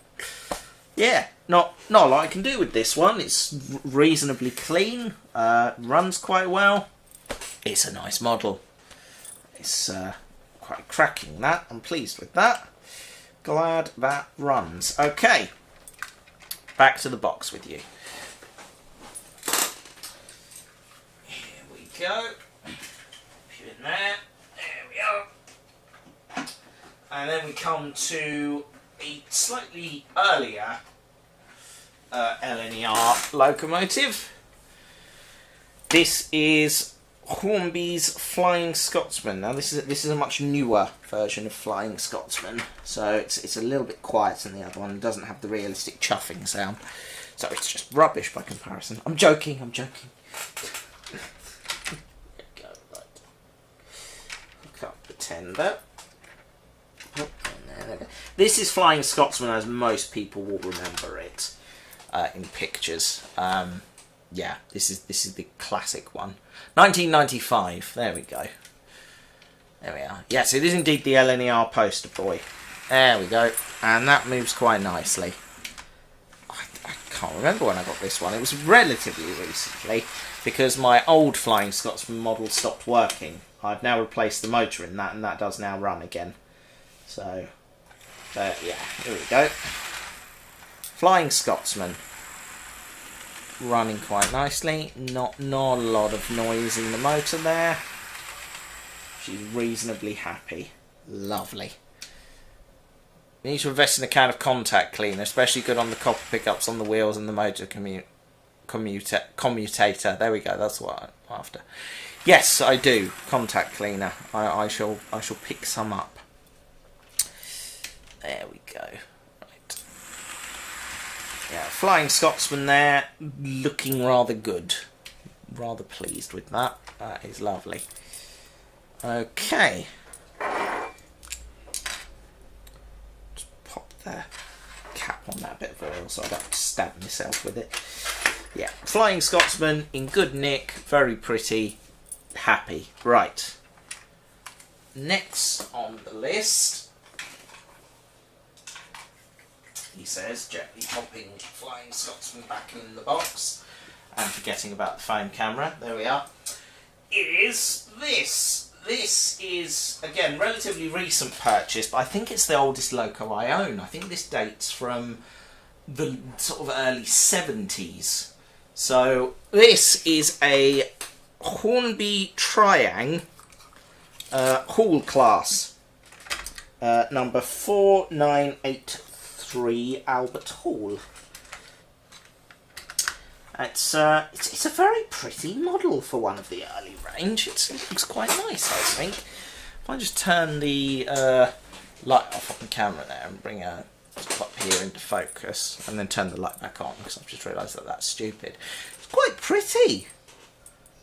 A: Yeah, not a lot I can do with this one. It's reasonably clean. Runs quite well. It's a nice model. It's quite cracking. That I'm pleased with that. Glad that runs. Okay, back to the box with you. Here we go. Put it in there. There we are. And then we come to a slightly earlier LNER locomotive. This is Hornby's Flying Scotsman. Now this is a much newer version of Flying Scotsman, so it's a little bit quieter than the other one. It doesn't have the realistic chuffing sound, so it's just rubbish by comparison. I'm joking. There we go, right. Hook up the tender. Oh, there we go. This is Flying Scotsman as most people will remember it in pictures. Yeah, this is the classic one. 1995, there we go. There we are. Yes, it is indeed the LNER poster boy. There we go. And that moves quite nicely. I can't remember when I got this one. It was relatively recently, because my old Flying Scotsman model stopped working. I've now replaced the motor in that, and that does now run again. So, yeah, here we go. Flying Scotsman. Running quite nicely, not a lot of noise in the motor there. She's reasonably happy. Lovely. We need to invest in a can of contact cleaner, especially good on the copper pickups on the wheels and the motor commutator. There we go, that's what I'm after. Yes, I do. Contact cleaner. I shall pick some up. There we go. Yeah, Flying Scotsman there, looking rather good. Rather pleased with that. That is lovely. Okay. Just pop the cap on that bit of oil so I don't have to stab myself with it. Yeah, Flying Scotsman in good nick, very pretty, happy. Right. Next on the list, he says, gently popping Flying Scotsman back in the box and forgetting about the phone camera, there we are, is this. This is, again, relatively recent purchase, but I think it's the oldest Loco I own. I think this dates from the sort of early 70s. So this is a Hornby Triang Hall class, number 4983 Albert Hall. It's a very pretty model for one of the early range. It looks quite nice, I think. If I just turn the light off on the camera there and bring a up here into focus, and then turn the light back on, because I've just realised that that's stupid. It's quite pretty.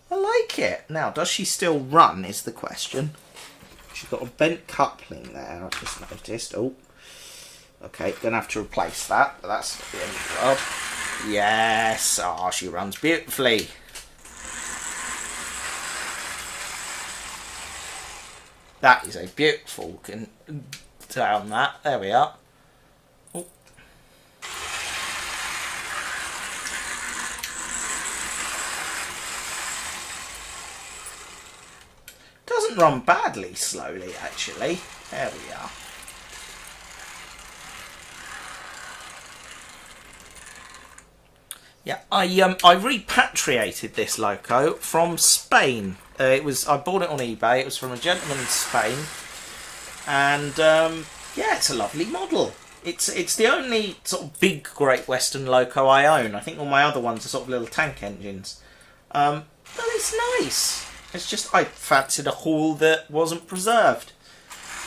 A: I like it. Now, does she still run is the question. She's got a bent coupling there, I've just noticed. Oh, okay, gonna have to replace that, but that's not the end of the world. Yes, oh, she runs beautifully. That is a beautiful down that. There we are. Oh. Doesn't run badly slowly, actually. There we are. Yeah, I repatriated this Loco from Spain. I bought it on eBay. It was from a gentleman in Spain, and yeah, it's a lovely model. It's the only sort of big Great Western Loco I own. I think all my other ones are sort of little tank engines, but it's nice. It's just I fancied a Hall that wasn't preserved.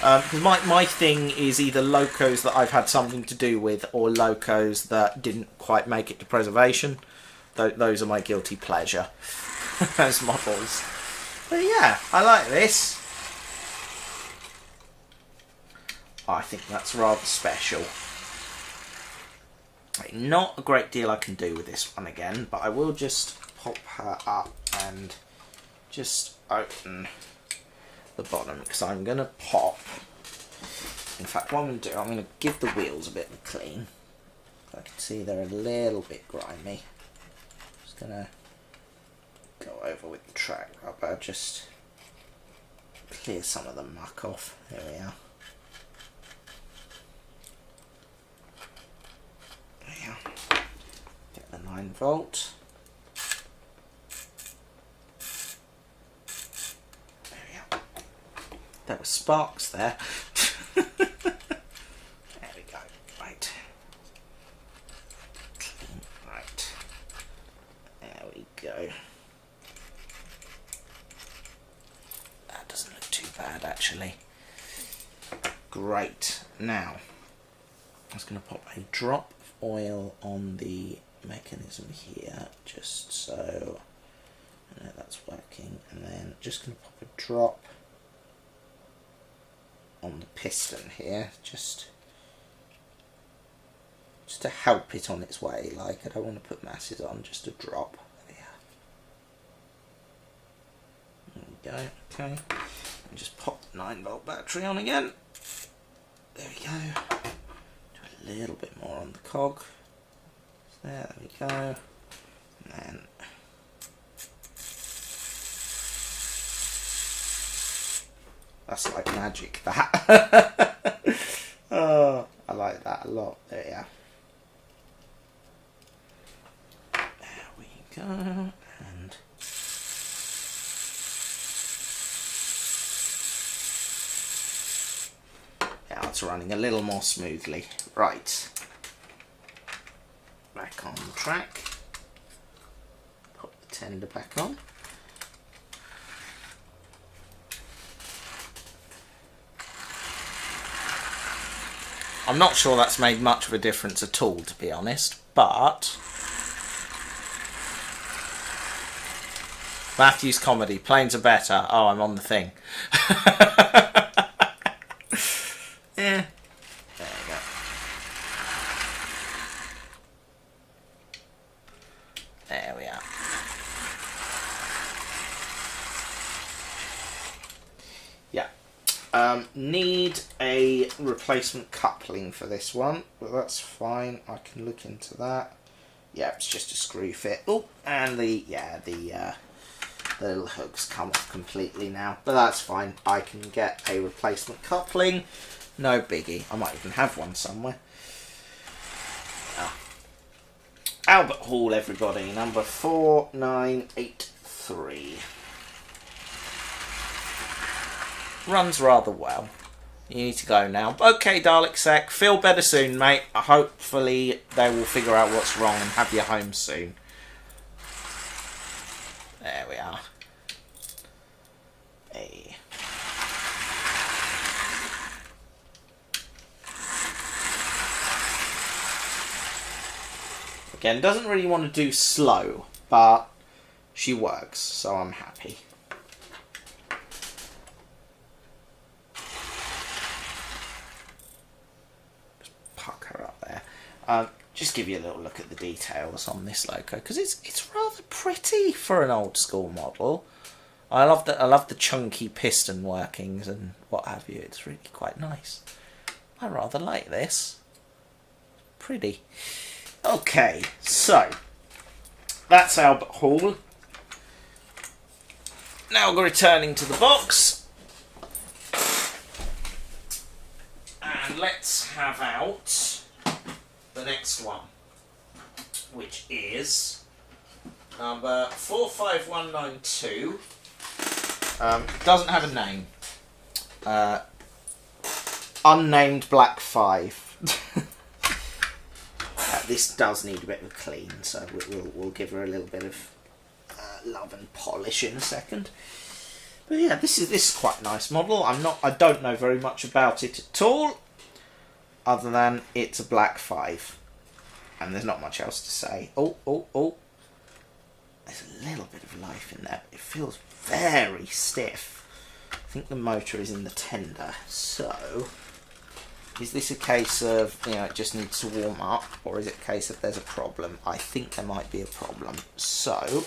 A: Because my thing is either locos that I've had something to do with or locos that didn't quite make it to preservation. Those are my guilty pleasure, those models. But yeah, I like this. I think that's rather special. Not a great deal I can do with this one again, but I will just pop her up and just open the bottom, because I'm going to pop, in fact what I'm going to do, I'm going to give the wheels a bit of a clean. I can see they're a little bit grimy. Just going to go over with the track rubber, just clear some of the muck off. There we are. There we are. Get the 9-volt. There were sparks there. There we go. Right. Clean. Right. There we go. actually. Great. Now, I'm just going to pop a drop of oil on the mechanism here, just so I know that's working, and then just going to pop a drop on the piston here, just to help it on its way. Like, I don't want to put masses on, just a drop. There we go. Okay, and just pop the 9-volt battery on again. There we go. Do a little bit more on the cog. There we go. And then that's like magic, that. Oh, I like that a lot. There you are. There we go. And now it's running a little more smoothly. Right. Back on the track. Put the tender back on. I'm not sure that's made much of a difference at all, to be honest, but Matthew's comedy, planes are better. Oh, I'm on the thing. Yeah. There you go. There we are. Yeah. Need a replacement coupling for this one, but that's fine. I can look into that. Yeah, it's just a screw fit. Oh, and the little hooks come off completely now, but that's fine. I can get a replacement coupling. No biggie. I might even have one somewhere. Albert Hall, everybody. Number 4983. Runs rather well. You need to go now. Okay, Dalek Sec. Feel better soon, mate. Hopefully they will figure out what's wrong and have you home soon. There we are. Hey. Again, doesn't really want to do slow, but she works, so I'm happy. Just puck her up there. Just give you a little look at the details on this loco, because it's rather pretty for an old school model. I love the chunky piston workings and what have you. It's really quite nice. I rather like this. Pretty. Okay, so that's Albert Hall. Now we're returning to the box, and let's have out the next one, which is number 45192. Doesn't have a name. Unnamed Black 5. This does need a bit of a clean, so we'll give her a little bit of love and polish in a second. But yeah, this is quite a nice model. I don't know very much about it at all, other than it's a Black 5, and there's not much else to say. Oh! There's a little bit of life in there, but it feels very stiff. I think the motor is in the tender, so is this a case of, it just needs to warm up, or is it a case of there's a problem? I think there might be a problem. So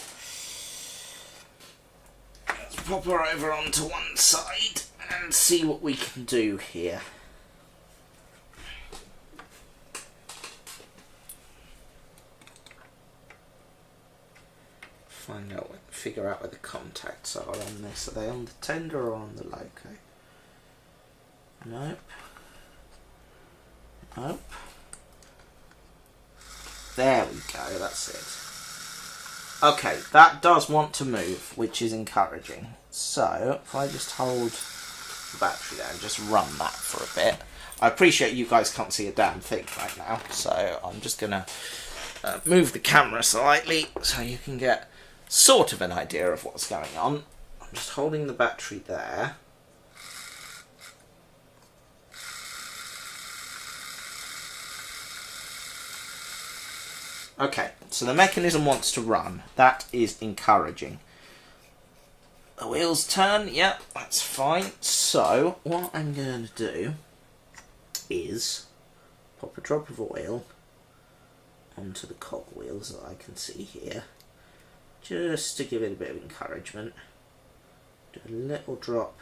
A: let's pop her over onto one side and see what we can do here. Figure out where the contacts are on this. Are they on the tender or on the loco? Nope. There we go, that's it. Okay, that does want to move, which is encouraging. So, if I just hold the battery there and just run that for a bit. I appreciate you guys can't see a damn thing right now, so I'm just going to move the camera slightly so you can get sort of an idea of what's going on. I'm just holding the battery there. Okay, so the mechanism wants to run. That is encouraging. The wheels turn, yep, that's fine. So, what I'm going to do is pop a drop of oil onto the cogwheels that I can see here, just to give it a bit of encouragement. Do a little drop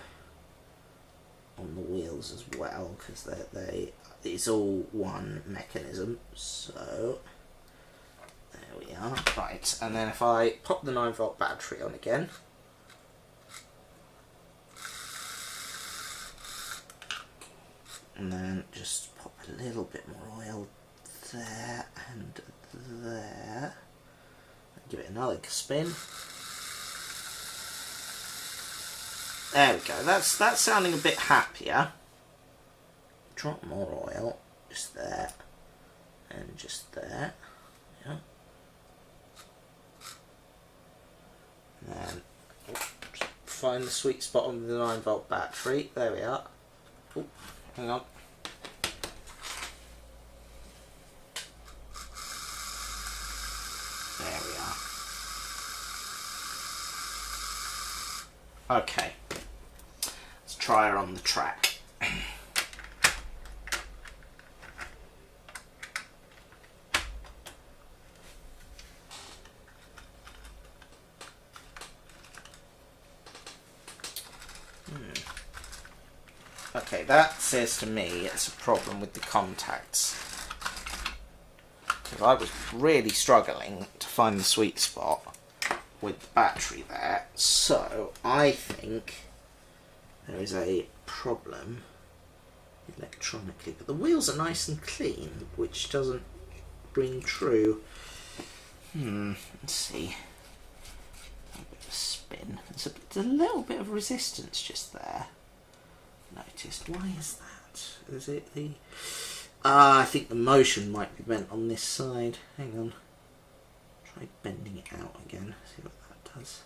A: on the wheels as well, because it's all one mechanism. So, there we are. Right, and then if I pop the 9-volt battery on again, and then just pop a little bit more oil there and there. Give it another spin. There we go. That's sounding a bit happier. Drop more oil, just there and just there. Yeah. And then find the sweet spot on the 9-volt battery. There we are. Ooh. Hang on. There we are. Okay. Let's try her on the track. Okay, that says to me it's a problem with the contacts. Because I was really struggling to find the sweet spot with the battery there. So, I think there is a problem electronically. But the wheels are nice and clean, which doesn't ring true. Let's see. A bit of a spin. There's a little bit of resistance just there. Noticed. Why is that? Is it the... I think the motion might be bent on this side. Hang on. Try bending it out again. See what that does.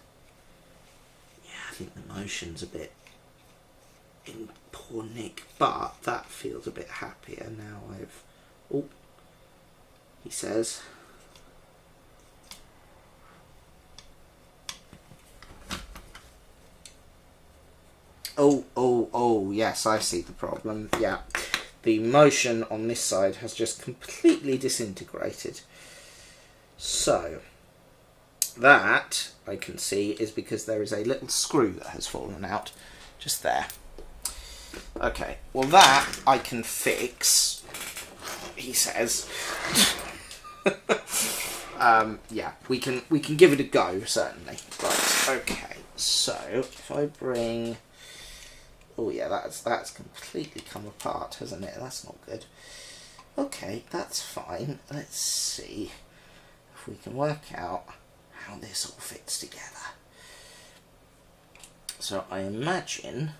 A: Yeah, I think the motion's a bit in poor nick, but that feels a bit happier now. Oh, he says. Oh, yes, I see the problem. Yeah, the motion on this side has just completely disintegrated. So, that, I can see, is because there is a little screw that has fallen out, just there. Okay, well that I can fix, he says. Yeah, we can give it a go, certainly. Right, okay, so, if I bring... Oh yeah, that's completely come apart, hasn't it? That's not good. Okay, that's fine. Let's see if we can work out how this all fits together. So I imagine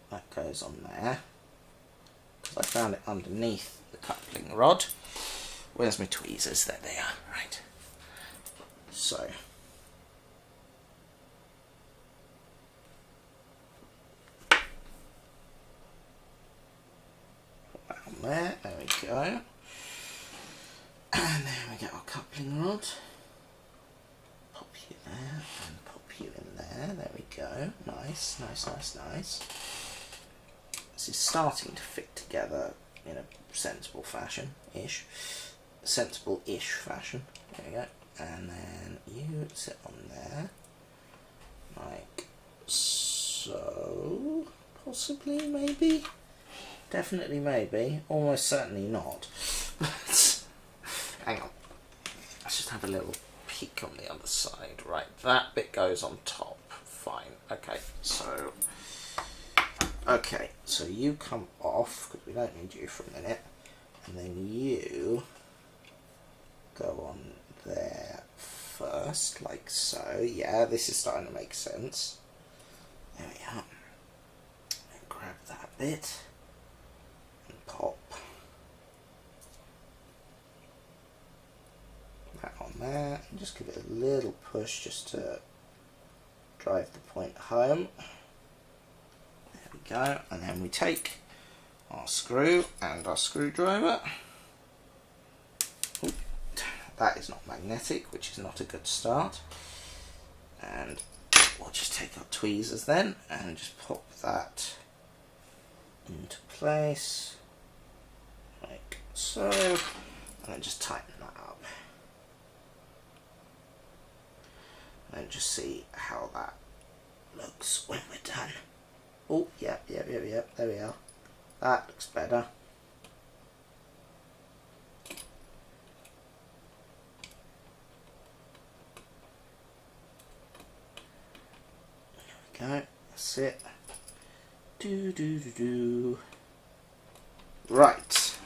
A: that goes on there, because I found it underneath the coupling rod. Where's my tweezers? There they are. Right. So... there we go, and then we get our coupling rod, pop you there and pop you in there, we go, nice. This is starting to fit together in a sensible fashion-ish, fashion, there we go, and then you sit on there, like so, possibly, maybe? Definitely maybe, almost certainly not. Hang on, let's just have a little peek on the other side. Right, that bit goes on top, fine. Okay, so you come off, because we don't need you for a minute, and then you go on there first, like so. Yeah, this is starting to make sense. There we are. And grab that bit. Pop that on there and just give it a little push just to drive the point home. There we go, and then we take our screw and our screwdriver. Ooh, that is not magnetic, which is not a good start. And we'll just take our tweezers then and just pop that into place like so, and then just tighten that up and just see how that looks when we're done. Oh, yep, there we are. That looks better. There we go, that's it. Right,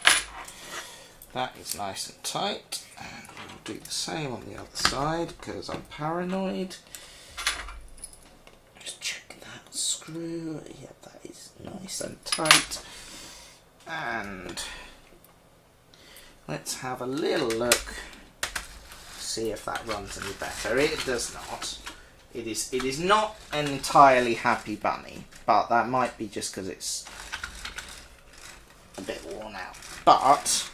A: that is nice and tight, and we'll do the same on the other side because I'm paranoid. Just check that screw. Yep, that is nice and tight. And let's have a little look, see if that runs any better. It does not. It is not an entirely happy bunny, but that might be just because it's a bit worn out. But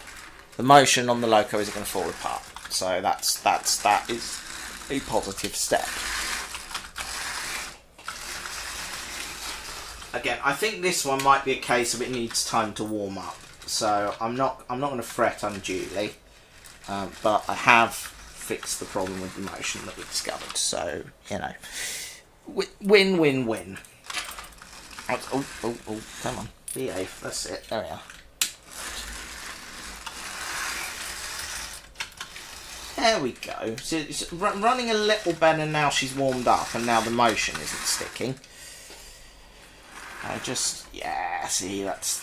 A: the motion on the Loco isn't going to fall apart, so that is a positive step. Again, I think this one might be a case of it needs time to warm up, so I'm not going to fret unduly, but I have fix the problem with the motion that we discovered. So, you know, win. Oh, come on, behave. That's it. There we are. There we go. So it's running a little better now she's warmed up, and now the motion isn't sticking. Yeah, see, that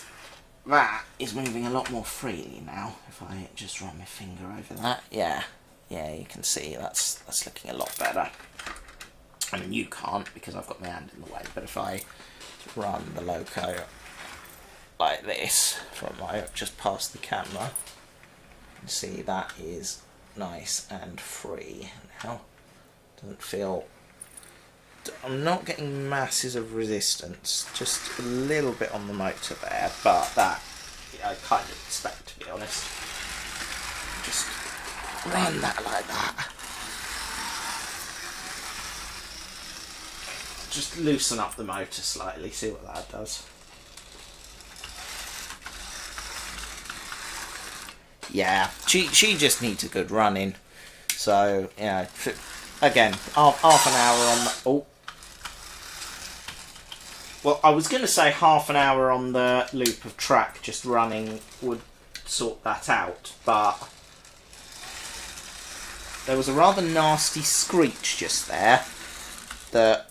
A: is moving a lot more freely now. If I just run my finger over that, yeah, you can see that's looking a lot better. I mean, you can't because I've got my hand in the way, but if I run the Loco like this from just past the camera, you can see that is nice and free now. Doesn't feel, I'm not getting masses of resistance, just a little bit on the motor there, but that I kind of expect, to be honest. Just run that like that. Just loosen up the motor slightly, see what that does. Yeah, she just needs a good run in. So, you know, again, half an hour on the... Oh. Well, I was going to say half an hour on the loop of track just running would sort that out, but there was a rather nasty screech just there that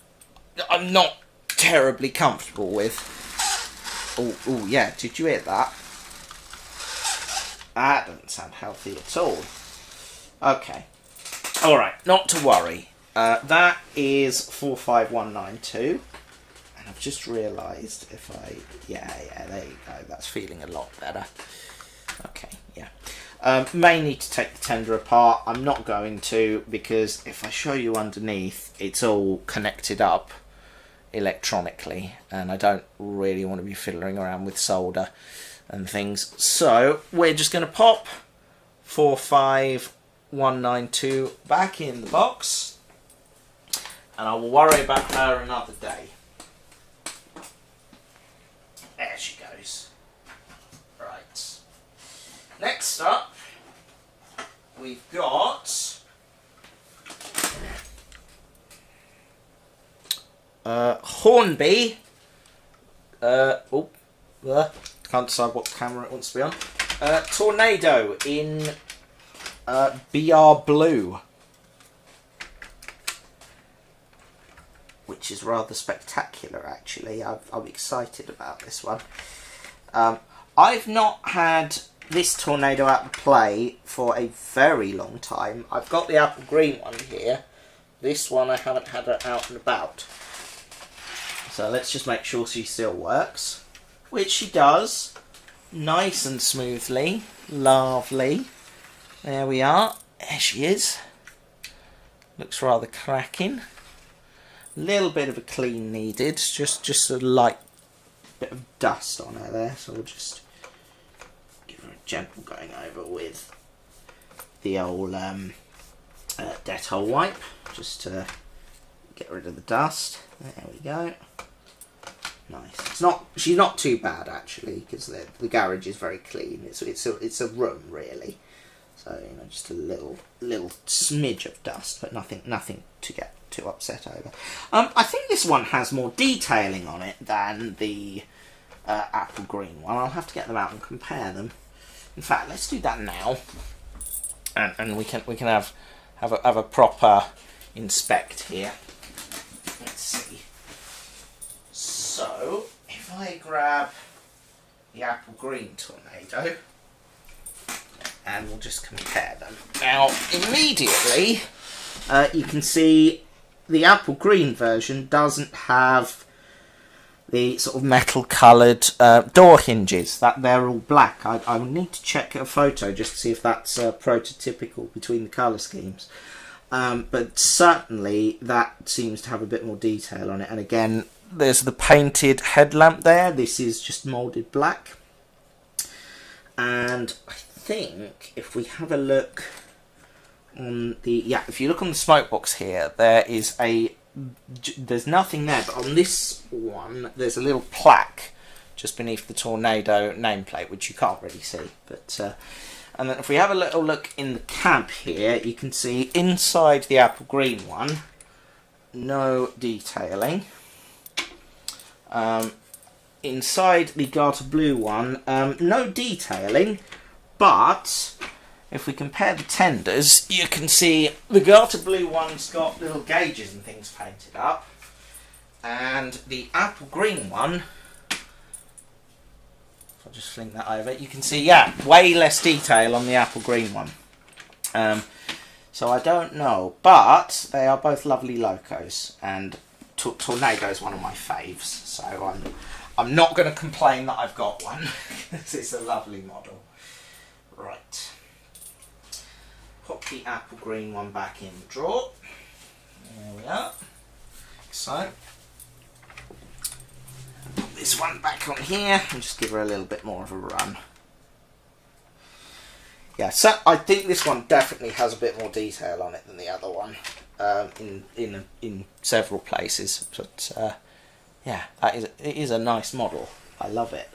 A: I'm not terribly comfortable with. Oh, yeah, did you hear that? That doesn't sound healthy at all. Okay. Alright, not to worry. That is 45192. And I've just realised if I... Yeah, there you go. That's feeling a lot better. Okay, yeah. May need to take the tender apart. I'm not going to, because if I show you underneath, it's all connected up electronically, and I don't really want to be fiddling around with solder and things. So we're just going to pop 45192 back in the box, and I will worry about her another day. There she goes. Right. Next up, we've got Hornby. Can't decide what camera it wants to be on. Tornado in BR Blue, which is rather spectacular, actually. I'm excited about this one. I've not had this Tornado out of play for a very long time. I've got the apple green one here. This one I haven't had it out and about. So let's just make sure she still works. Which she does. Nice and smoothly. Lovely. There we are. There she is. Looks rather cracking. Little bit of a clean needed. Just a light bit of dust on her there. So we'll just give her a gentle going over with the old Dettol wipe just to get rid of the dust. There we go. Nice. She's not too bad actually, because the garage is very clean. It's a room really. So just a little smidge of dust, but nothing to get too upset over. I think this one has more detailing on it than the apple green one. I'll have to get them out and compare them. In fact, let's do that now, and we can have a proper inspect here. Let's see. So if I grab the apple green Tornado, and we'll just compare them. Now, immediately, you can see the apple green version doesn't have the sort of metal coloured door hinges. That they're all black. I will need to check a photo just to see if that's prototypical between the colour schemes. But certainly that seems to have a bit more detail on it. And again, there's the painted headlamp there. This is just moulded black. And I think if we have a look on the if you look on the smoke box here, there's nothing there, but on this one there's a little plaque just beneath the Tornado nameplate, which you can't really see. But and then if we have a little look in the cab here, you can see inside the apple green one, no detailing. Inside the garter blue one, no detailing, but if we compare the tenders, you can see the garter blue one's got little gauges and things painted up, and the apple green one, if I just fling that over, you can see, way less detail on the apple green one. So I don't know, but they are both lovely locos, and Tornado is one of my faves, so I'm not going to complain that I've got one. It's a lovely model. Right. Pop the apple green one back in the drawer. There we are. So, put this one back on here and just give her a little bit more of a run. Yeah, so I think this one definitely has a bit more detail on it than the other one, in several places. But yeah, it is a nice model. I love it.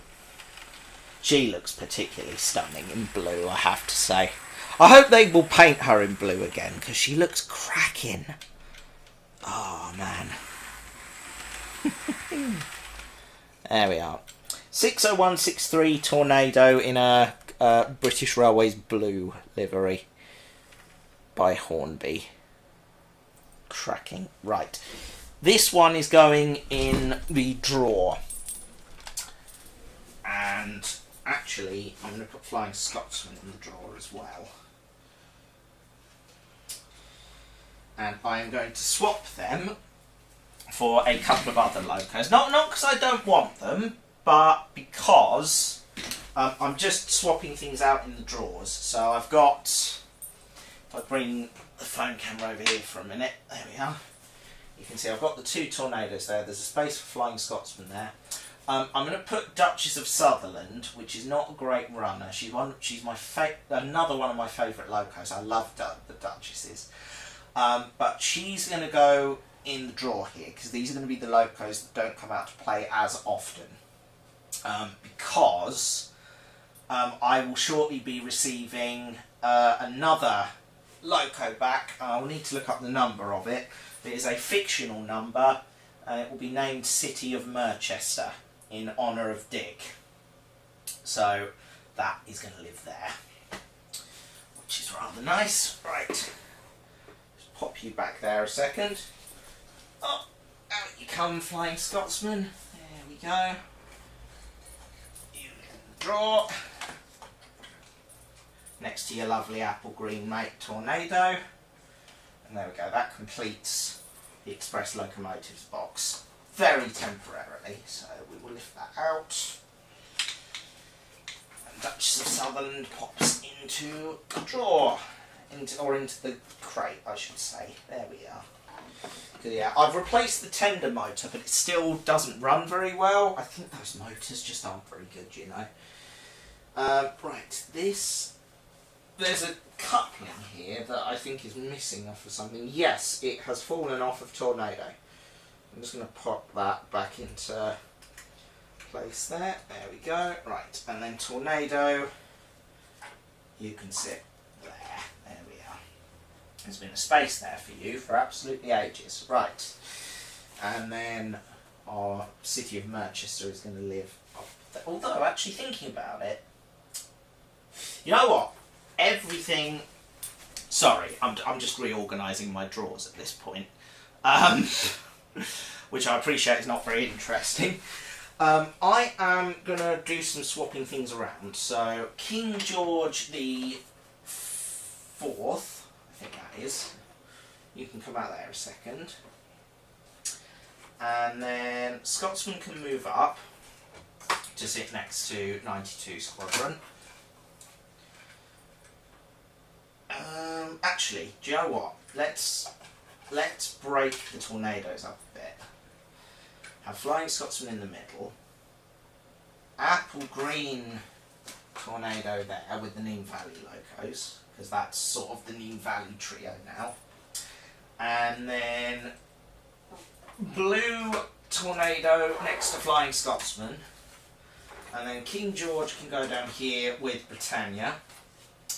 A: She looks particularly stunning in blue, I have to say. I hope they will paint her in blue again, because she looks cracking. Oh, man. There we are. 60163 Tornado in a British Railways blue livery by Hornby. Cracking. Right. This one is going in the drawer. And actually, I'm going to put Flying Scotsman in the drawer as well. And I'm going to swap them for a couple of other locos. Not because I don't want them, but because I'm just swapping things out in the drawers. So I've got, if I bring the phone camera over here for a minute, there we are. You can see I've got the two Tornadoes there. There's a space for Flying Scotsman there. I'm going to put Duchess of Sutherland, which is not a great runner. She's another one of my favourite locos. I love the Duchesses. But she's going to go in the drawer here, because these are going to be the locos that don't come out to play as often. Because I will shortly be receiving another loco back. I will need to look up the number of it. It is a fictional number, and it will be named City of Merchester in honour of Dick. So that is going to live there, which is rather nice. Right, just pop you back there a second. Oh, out you come, Flying Scotsman. There we go. You draw next to your lovely apple green mate Tornado. And there we go, that completes the Express Locomotives box. Very temporarily, so we will lift that out. And Duchess of Sutherland pops into the drawer. Into the crate, I should say. There we are. Yeah, I've replaced the tender motor, but it still doesn't run very well. I think those motors just aren't very good, you know. Right, this there's a coupling here that I think is missing off of something. Yes, it has fallen off of Tornado. I'm just going to pop that back into place there. There we go. Right, and then Tornado, you can sit there. There we are. There's been a space there for you for absolutely ages. Right, and then our City of Manchester is going to live up there. Although, actually thinking about it, you know what? Everything... Sorry, I'm just reorganising my drawers at this point. Which I appreciate is not very interesting. I am going to do some swapping things around. So, King George the Fourth, I think that is. You can come out there a second. And then Scotsman can move up to sit next to 92 Squadron. Actually, do you know what? Let's break the Tornadoes up a bit. Have Flying Scotsman in the middle. Apple Green Tornado there with the Neem Valley locos, because that's sort of the Neem Valley trio now. And then Blue Tornado next to Flying Scotsman. And then King George can go down here with Britannia.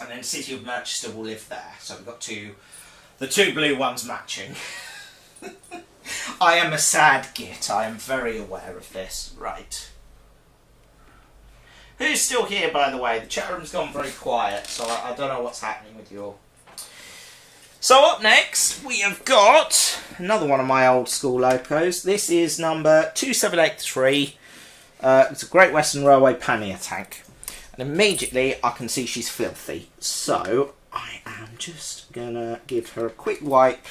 A: And then City of Manchester will live there. So we've got the two blue ones matching. I am a sad git. I am very aware of this. Right. Who's still here, by the way? The chat room's gone very quiet, so I don't know what's happening with you all. So up next, we have got another one of my old school locos. This is number 2783. It's a Great Western Railway pannier tank. And immediately I can see she's filthy. So I am just going to give her a quick wipe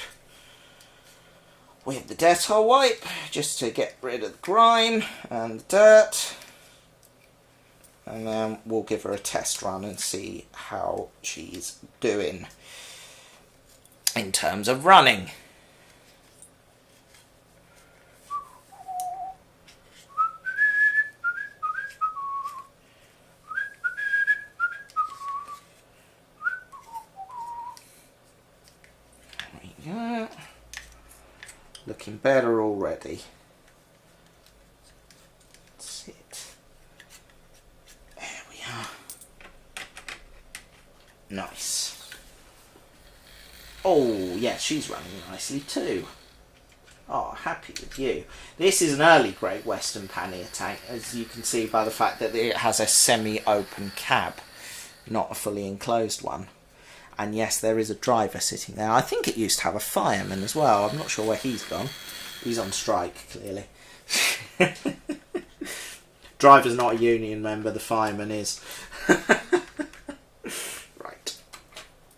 A: with the Dettol wipe, just to get rid of the grime and the dirt. And then we'll give her a test run and see how she's doing in terms of running. There we go. Looking better already. That's it. There we are. Nice. Oh, yeah, she's running nicely too. Oh, happy with you. This is an early Great Western pannier tank, as you can see by the fact that it has a semi-open cab, not a fully enclosed one. And yes, there is a driver sitting there. I think it used to have a fireman as well. I'm not sure where he's gone. He's on strike, clearly. Driver's not a union member, the fireman is. Right.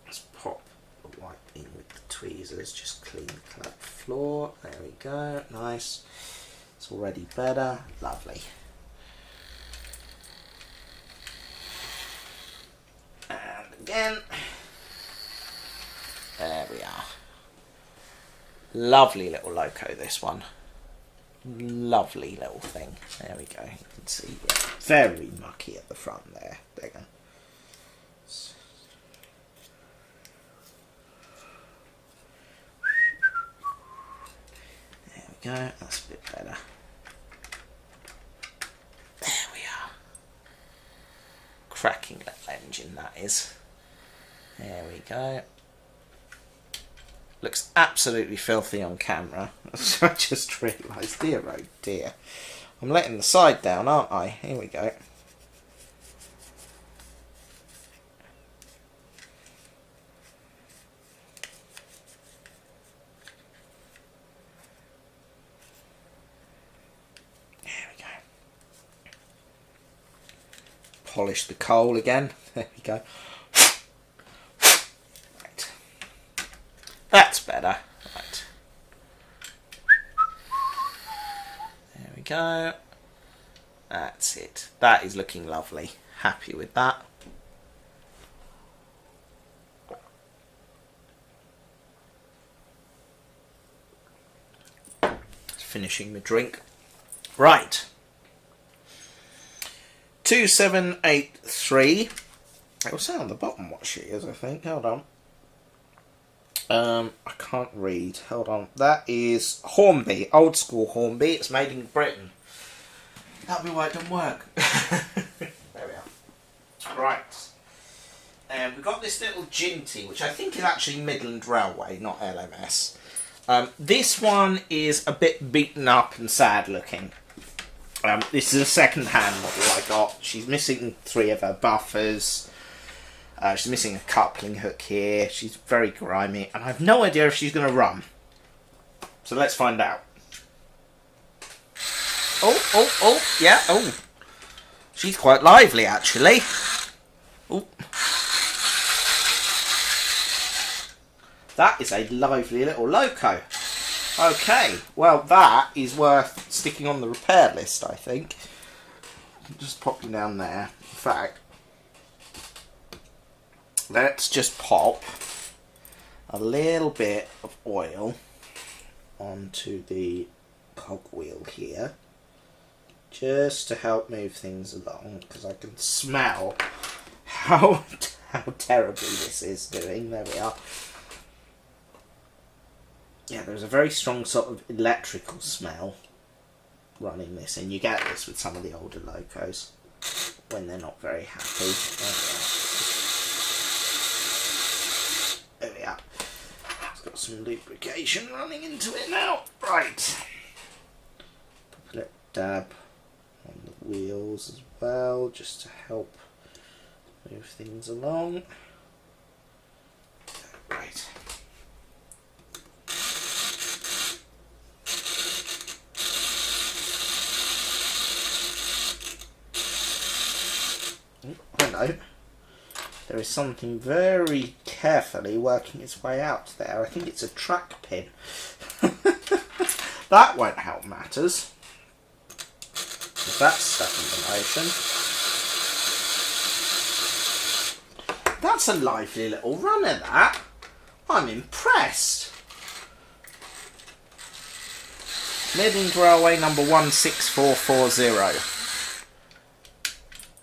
A: Let's pop the wipe in with the tweezers. Just clean the floor. There we go. Nice. It's already better. Lovely. And again. There we are. Lovely little loco, this one. Lovely little thing. There we go. You can see, yeah, very mucky at the front there. There you go. There we go. That's a bit better. There we are. Cracking little engine, that is. There we go. Looks absolutely filthy on camera. I just realised, dear oh dear. I'm letting the side down, aren't I? Here we go. There we go. Polish the coal again. There we go. That's better. Right. There we go. That's it. That is looking lovely. Happy with that. Finishing the drink. Right. 2783. It'll say on the bottom what she is, I think. Hold on. I can't read. Hold on. That is Hornby, old school Hornby. It's made in Britain. That'll be why it doesn't work. There we are. Right. And we've got this little Ginty, which I think is actually Midland Railway, not LMS. This one is a bit beaten up and sad looking. This is a second-hand model I got. She's missing 3 of her buffers. She's missing a coupling hook here. She's very grimy, and I have no idea if she's going to run. So let's find out. Oh, yeah, oh. She's quite lively, actually. Oh. That is a lively little loco. Okay, well that is worth sticking on the repair list, I think. Just pop you down there. In fact, let's just pop a little bit of oil onto the cogwheel here, just to help move things along, because I can smell how terribly this is doing. There we are. Yeah, there's a very strong sort of electrical smell running this, and you get this with some of the older locos when they're not very happy. There we are. It's got some lubrication running into it now. Right. Put a little dab on the wheels as well, just to help move things along. Right. Hello. There is something very carefully working its way out there. I think it's a track pin. That won't help matters, if that's stuck in the motion. That's a lively little runner, that. I'm impressed. Midland Railway number 16440.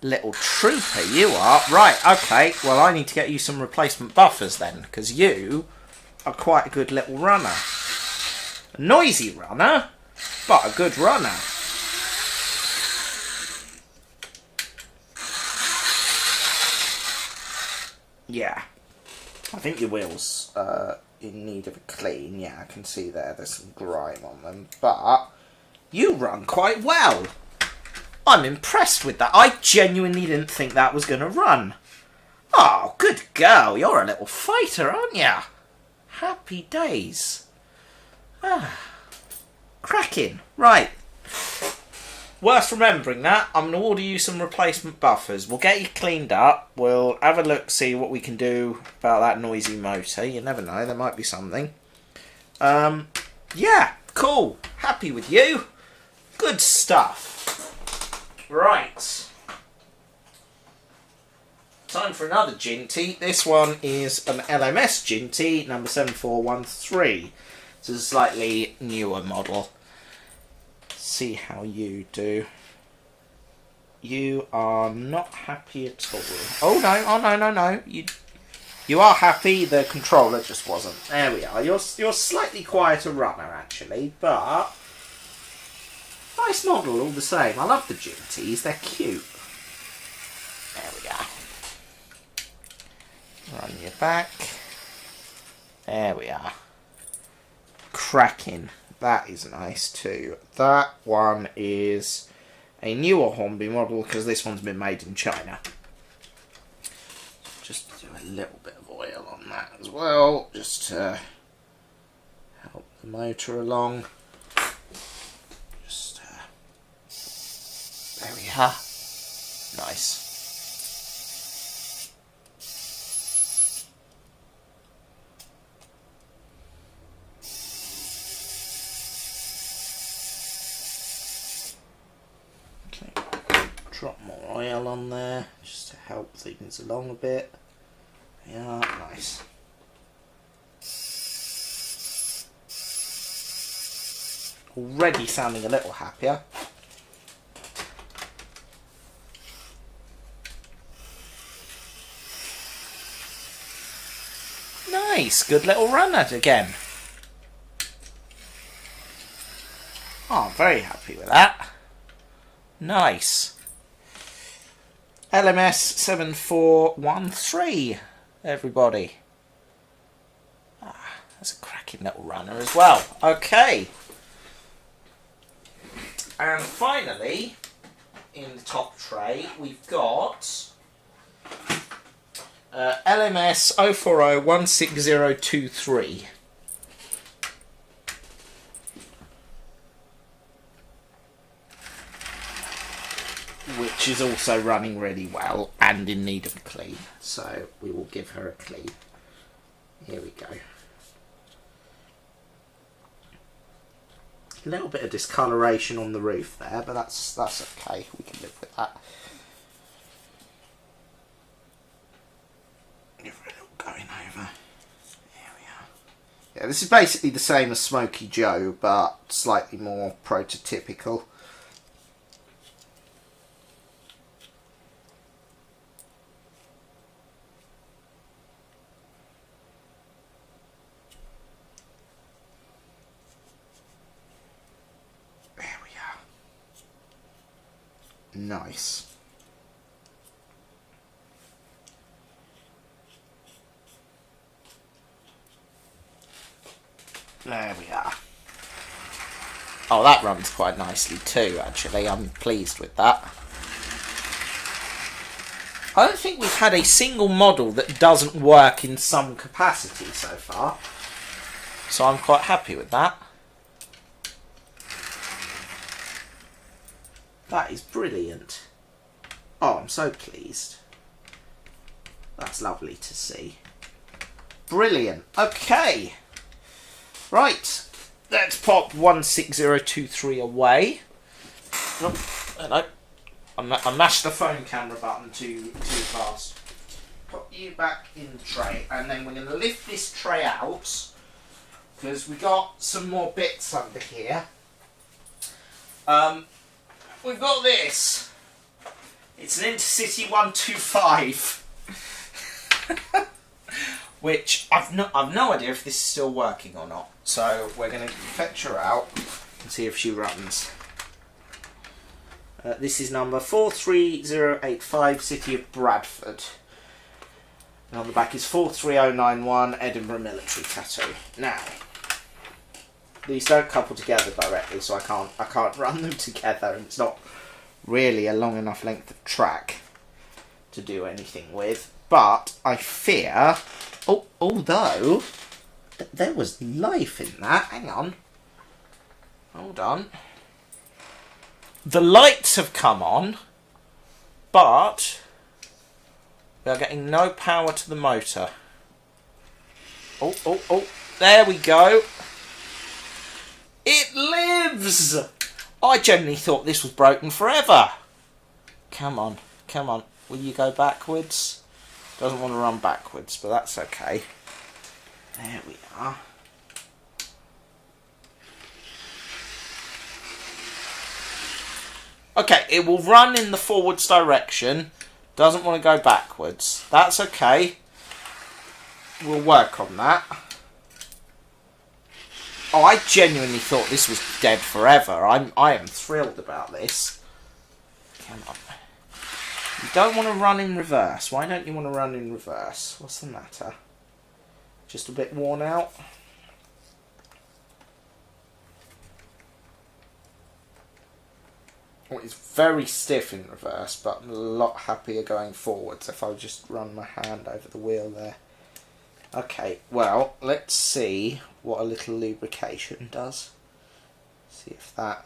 A: Little trooper you are. Right, okay, well I need to get you some replacement buffers then, because you are quite a good little runner. A noisy runner, but a good runner. Yeah, I think your wheels are in need of a clean. Yeah, I can see there's some grime on them, but you run quite well. I'm impressed with that. I genuinely didn't think that was going to run. Oh, good girl. You're a little fighter, aren't you? Happy days. Ah, cracking. Right. Worth remembering that. I'm going to order you some replacement buffers. We'll get you cleaned up. We'll have a look, see what we can do about that noisy motor. You never know. There might be something. Yeah, cool. Happy with you. Good stuff. Right. Time for another Ginty. This one is an LMS Ginty, number 7413. It's a slightly newer model. See how you do. You are not happy at all. Oh no, no. You are happy, the controller just wasn't. There we are. You're slightly quieter runner actually, but nice model all the same. I love the Ginties, they're cute. There we are. Run your back. There we are. Cracking. That is nice too. That one is a newer Hornby model because this one's been made in China. Just do a little bit of oil on that as well, just to help the motor along. Just there we are. Nice. Drop more oil on there just to help things along a bit. Yeah, nice. Already sounding a little happier. Nice, good little run at again. Oh, I'm very happy with that. Nice. LMS 7413, everybody. That's a cracking little runner as well. Okay. And finally, in the top tray, we've got LMS 04016023. Which is also running really well and in need of a clean. So we will give her a clean. Here we go. A little bit of discoloration on the roof there, but that's okay. We can live with that. Give her a little going over. Here we are. Yeah, this is basically the same as Smokey Joe, but slightly more prototypical. Nice. There we are. Oh, that runs quite nicely too, actually. I'm pleased with that. I don't think we've had a single model that doesn't work in some capacity so far. So I'm quite happy with that. That is brilliant. Oh, I'm so pleased. That's lovely to see. Brilliant. Okay. Right. Let's pop 16023 away. Oh, hello. I mashed the phone camera button too fast. Put you back in the tray, and then we're going to lift this tray out because we got some more bits under here. We've got this. It's an Intercity 125, which I've no idea if this is still working or not. So we're going to fetch her out and see if she runs. This is number 43085, City of Bradford. And on the back is 43091, Edinburgh Military Tattoo. Now, these don't couple together directly, so I can't run them together, and it's not really a long enough length of track to do anything with. But I fear, although there was life in that. Hang on, hold on. The lights have come on, but we are getting no power to the motor. Oh, there we go. It lives! I genuinely thought this was broken forever. Come on. Will you go backwards? Doesn't want to run backwards, but that's okay. There we are. Okay, it will run in the forwards direction. Doesn't want to go backwards. That's okay. We'll work on that. Oh, I genuinely thought this was dead forever. I am thrilled about this. Come on. You don't want to run in reverse. Why don't you want to run in reverse? What's the matter? Just a bit worn out? Well, it's very stiff in reverse, but I'm a lot happier going forwards if I just run my hand over the wheel there. Okay, well, let's see what a little lubrication does. See if that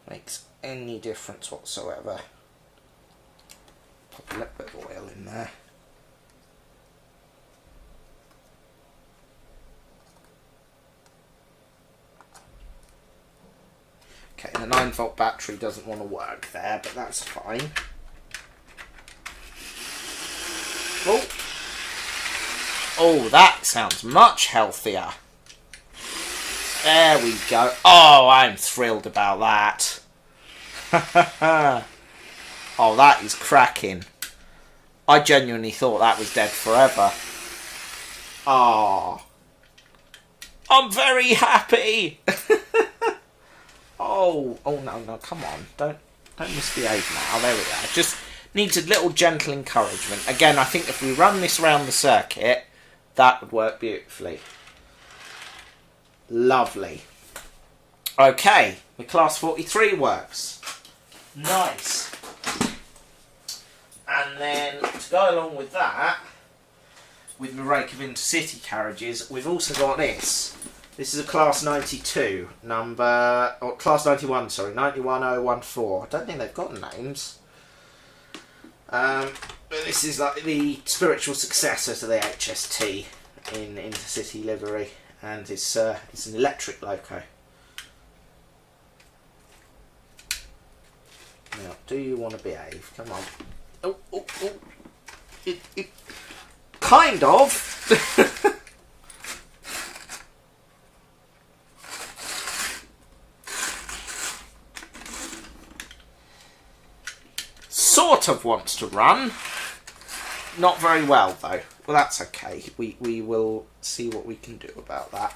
A: makes any difference whatsoever. Pop a little bit of oil in there. Okay, the 9-volt battery doesn't want to work there, but that's fine. Oh, that sounds much healthier. There we go. Oh, I'm thrilled about that. Oh, that is cracking. I genuinely thought that was dead forever. Ah, I'm very happy. Oh no, come on, don't misbehave now. There we are. Just needs a little gentle encouragement. Again, I think if we run this around the circuit, that would work beautifully. Lovely. Okay, the class 43 works. Nice. And then to go along with that, with the rake of intercity carriages, we've also got this. This is a class 92, class 91, sorry, 91014. I don't think they've got names. But this is like the spiritual successor to the HST in intercity livery, and it's an electric loco. Now, do you want to behave? Come on. Oh. It kind of. Sort of wants to run. Not very well, though. Well, that's okay. We will see what we can do about that.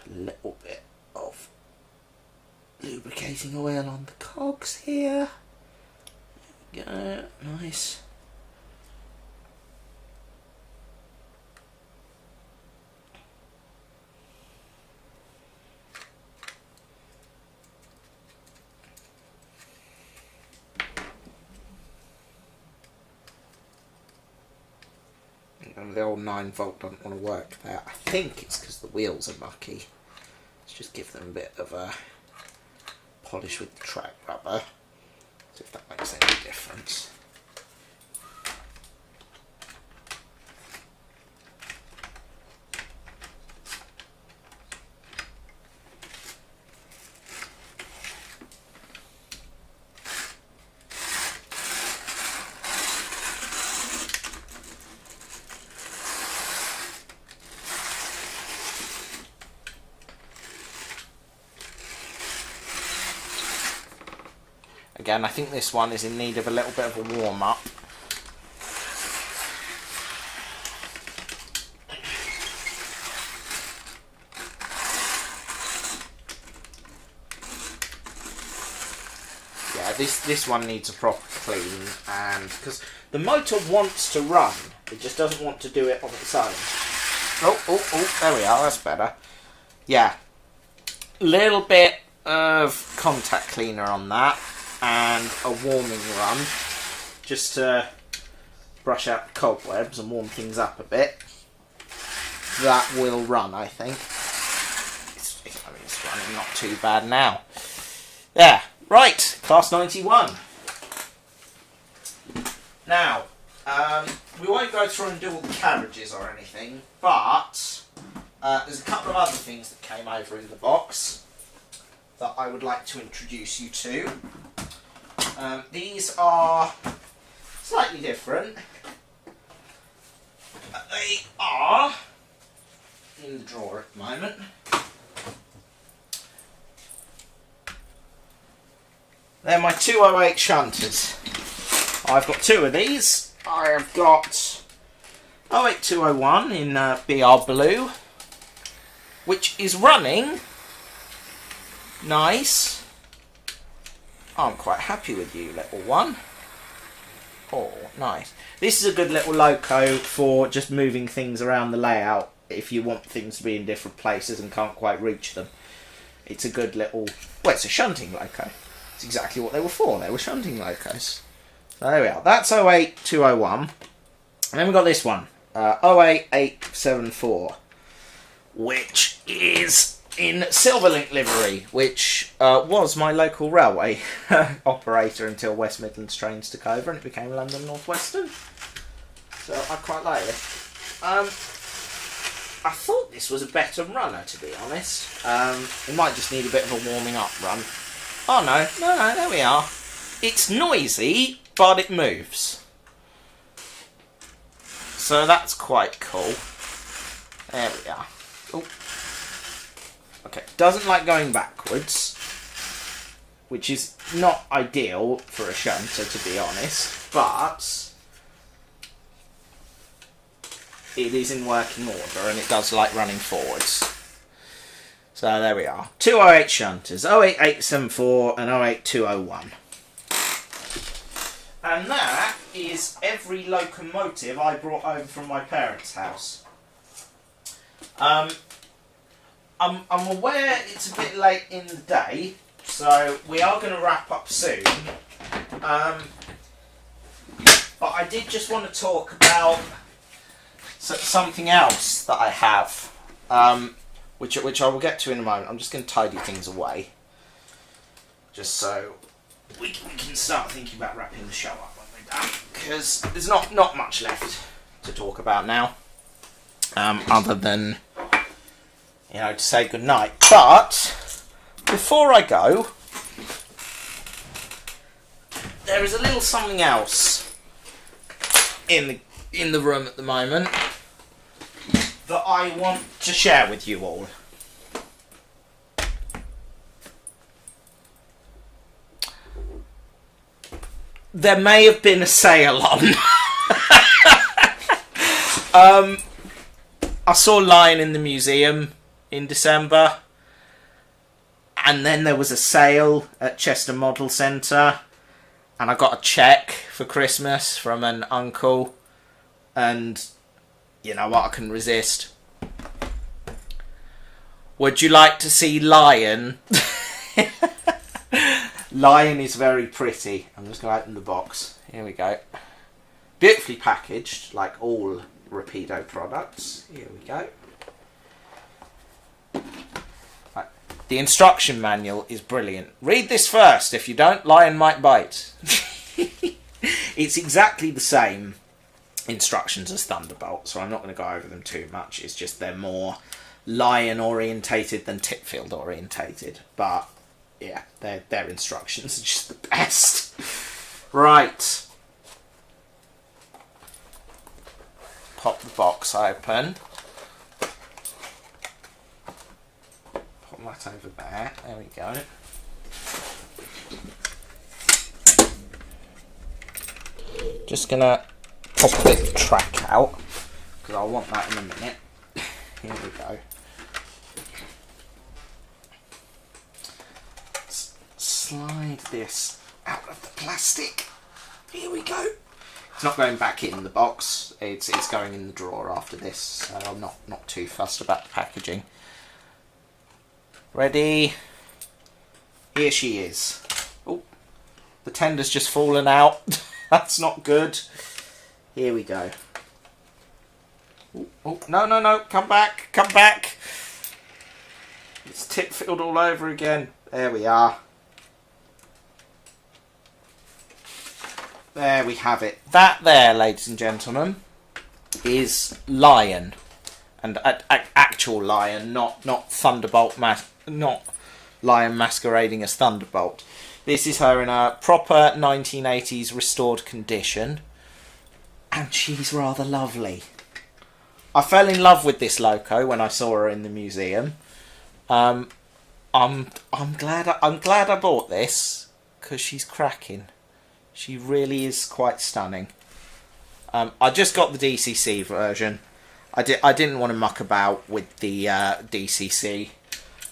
A: A little bit of lubricating oil on the cogs here. There we go. Nice. The old 9-volt doesn't want to work there. I think it's because the wheels are mucky. Let's just give them a bit of a polish with the track rubber. See if that makes any difference. Again, I think this one is in need of a little bit of a warm-up. Yeah, this one needs a proper clean, and because the motor wants to run, it just doesn't want to do it on its own. Oh, there we are, that's better. Yeah, little bit of contact cleaner on that. And a warming run, just to brush out the cobwebs and warm things up a bit. That will run, I think. It's running not too bad now. Yeah, right, class 91. Now, we won't go through and do all the carriages or anything, but there's a couple of other things that came over in the box that I would like to introduce you to. These are slightly different. They are in the drawer at the moment. They're my 208 shunters. I've got two of these. I have got 08201 in BR Blue, which is running nice. I'm quite happy with you, little one. Oh, nice. This is a good little loco for just moving things around the layout if you want things to be in different places and can't quite reach them. It's a good little... Well, it's a shunting loco. It's exactly what they were for. They were shunting locos. So there we are. That's 08201. And then we've got this one. 08874. Which is in Silverlink livery, which was my local railway operator until West Midlands Trains took over and it became London North Western. So I quite like it. I thought this was a better runner, to be honest. It might just need a bit of a warming up run. Oh no, there we are. It's noisy, but it moves. So that's quite cool. There we are. Oh. Okay, doesn't like going backwards, which is not ideal for a shunter, to be honest, but it is in working order and it does like running forwards. So there we are. 208 shunters, 08874 and 08201. And that is every locomotive I brought over from my parents' house. I'm aware it's a bit late in the day, so we are going to wrap up soon. But I did just want to talk about something else that I have, which I will get to in a moment. I'm just going to tidy things away, just so we can start thinking about wrapping the show up when we're done, because there's not much left to talk about now, other than, you know, to say goodnight. But before I go, there is a little something else in the room at the moment that I want to share with you all. There may have been a sale on. I saw Lion in the museum in December, and then there was a sale at Chester Model Centre, and I got a cheque for Christmas from an uncle, and you know what, I can resist. Would you like to see Lion? Lion is very pretty. I'm just going to open the box. Here we go. Beautifully packaged, like all Rapido products. Here we go. Right. The instruction manual is brilliant. Read this first. If you don't, Lion might bite. It's exactly the same instructions as Thunderbolt, so I'm not going to go over them too much. It's just they're more Lion orientated than Titfield orientated, but yeah, their instructions are just the best. Right, pop the box open, pop that over there, there we go. Just gonna pop a bit of track out, because I want that in a minute. Here we go. Let's slide this out of the plastic. Here we go. It's not going back in the box. It's going in the drawer after this, so I'm not too fussed about the packaging. Ready? Here she is. Oh, the tender's just fallen out. That's not good. Here we go. Oh, no, come back. It's Titfield all over again. There we are. There we have it. That there, ladies and gentlemen, is Lion. And actual Lion, not Thunderbolt, not Lion masquerading as Thunderbolt. This is her in a proper 1980s restored condition. And she's rather lovely. I fell in love with this loco when I saw her in the museum. I'm glad I bought this, because she's cracking. She really is quite stunning. I just got the DCC version. I didn't want to muck about with the DCC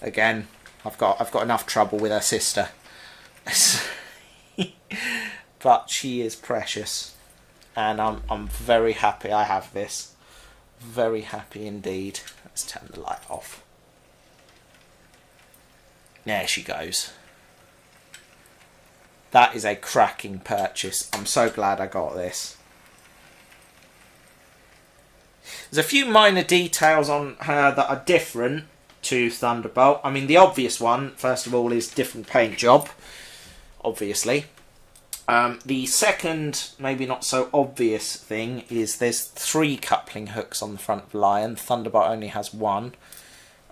A: again. I've got enough trouble with her sister. But she is precious, and I'm very happy I have this. Very happy indeed. Let's turn the light off. There she goes. That is a cracking purchase. I'm so glad I got this. There's a few minor details on her that are different to Thunderbolt. I mean, the obvious one, first of all, is different paint job, obviously. The second, maybe not so obvious thing, is there's 3 coupling hooks on the front of Lion. Thunderbolt only has 1.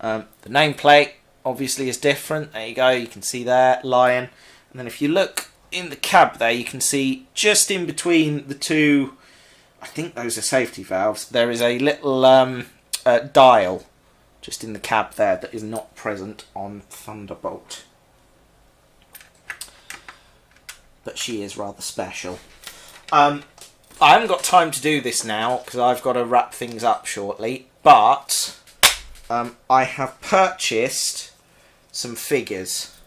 A: The nameplate obviously is different. There you go, you can see there, Lion. And then if you look in the cab there, you can see just in between the 2, I think those are safety valves, there is a little dial just in the cab there that is not present on Thunderbolt. But she is rather special. I haven't got time to do this now because I've got to wrap things up shortly, but I have purchased some figures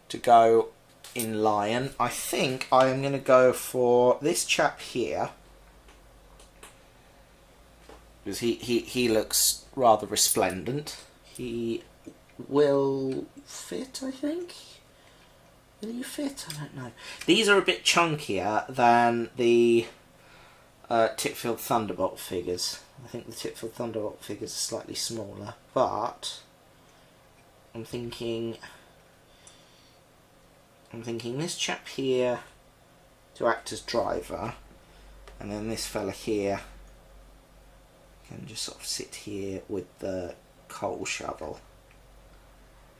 A: to go in Lion. I think I am going to go for this chap here, because he looks rather resplendent. He will fit, I think. Will you fit? I don't know. These are a bit chunkier than the Titfield Thunderbolt figures. I think the Titfield Thunderbolt figures are slightly smaller, but I'm thinking this chap here to act as driver, and then this fella here can just sort of sit here with the coal shovel.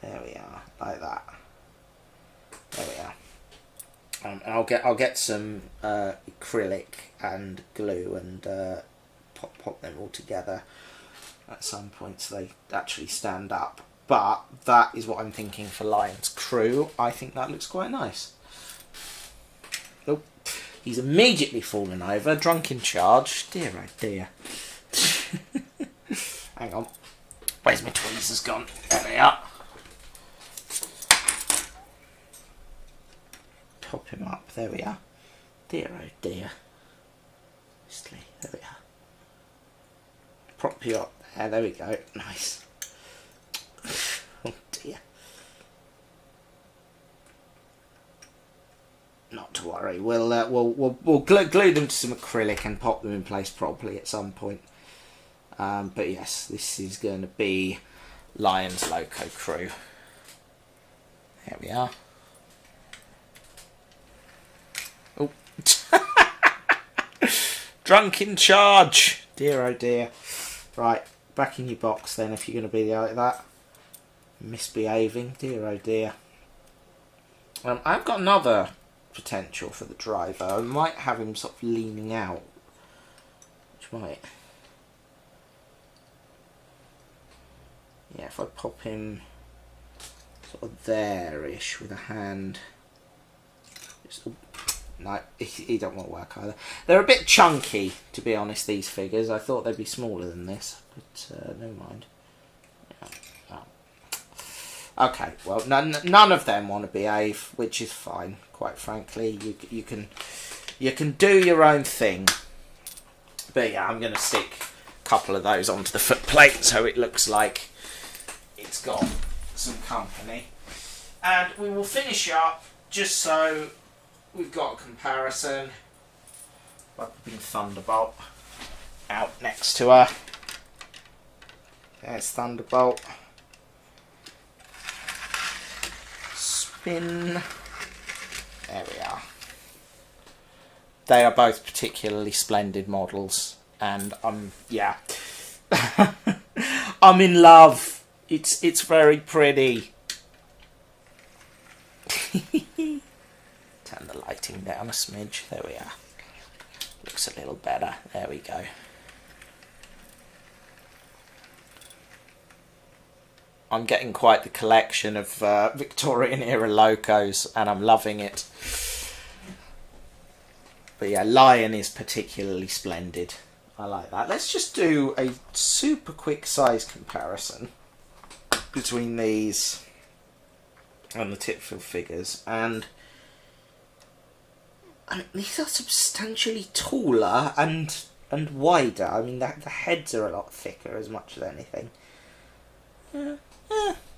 A: There we are, like that. There we are. And I'll get some acrylic and glue and pop them all together at some point so they actually stand up. But that is what I'm thinking for Lion's crew. I think that looks quite nice. Oh, he's immediately fallen over, drunk in charge. Dear oh dear. Hang on. Where's my tweezers gone? There they are. Pop him up. There we are. Dear oh dear. There we are. Prop you up there. There we go. Nice. Oh dear. Not to worry. We'll glue them to some acrylic and pop them in place properly at some point. But yes, this is going to be Lion's Loco crew. There we are. Oh. Drunk in charge. Dear oh dear. Right, back in your box then if you're going to be like that. Misbehaving. Dear oh dear. I've got another potential for the driver. I might have him sort of leaning out. Which might... Yeah, if I pop him sort of there-ish with a hand... Just, no, he don't want to work either. They're a bit chunky, to be honest, these figures. I thought they'd be smaller than this, but never mind. Yeah. Oh. Okay, well, none of them want to behave, which is fine, quite frankly. You can do your own thing. But yeah, I'm going to stick a couple of those onto the footplate so it looks like it's got some company. And we will finish up just so we've got a comparison. I've been Thunderbolt out next to her. There's Thunderbolt. Spin. There we are. They are both particularly splendid models, and yeah, I'm in love. It's very pretty. Turn the lighting down a smidge. There we are. Looks a little better. There we go. I'm getting quite the collection of Victorian era locos, and I'm loving it. But yeah, Lion is particularly splendid. I like that. Let's just do a super quick size comparison between these and the Titfield figures. And I mean, these are substantially taller and wider. I mean, the heads are a lot thicker as much as anything.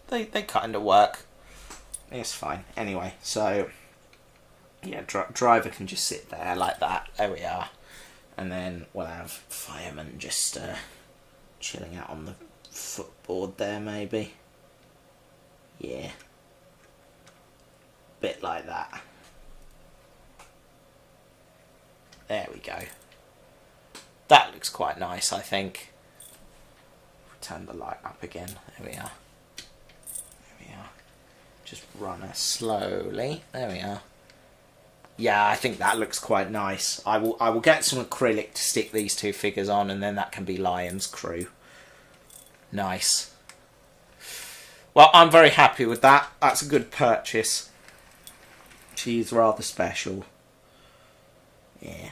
A: They kind of work. It's fine. Anyway, so yeah, driver can just sit there like that. There we are. And then we'll have fireman just chilling out on the footboard there, maybe. Yeah. Bit like that. There we go. That looks quite nice, I think. Turn the light up again. There we are. There we are. Just run her slowly. There we are. Yeah, I think that looks quite nice. I will get some acrylic to stick these two figures on, and then that can be Lion's crew. Nice. Well, I'm very happy with that. That's a good purchase. She's rather special. Yeah.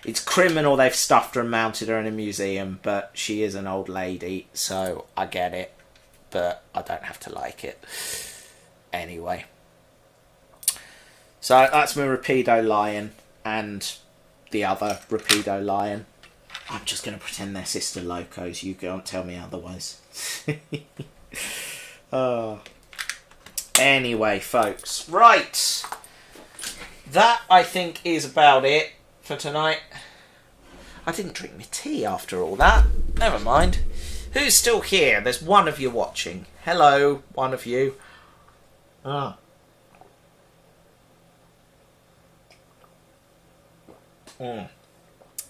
A: It's criminal they've stuffed her and mounted her in a museum, but she is an old lady, so I get it. But I don't have to like it. Anyway. So that's my Rapido lion and the other Rapido lion. I'm just going to pretend they're sister locos. You can't tell me otherwise. Anyway, folks. Right. That, I think, is about it for tonight. I didn't drink my tea after all that. Never mind. Who's still here? There's one of you watching. Hello, one of you.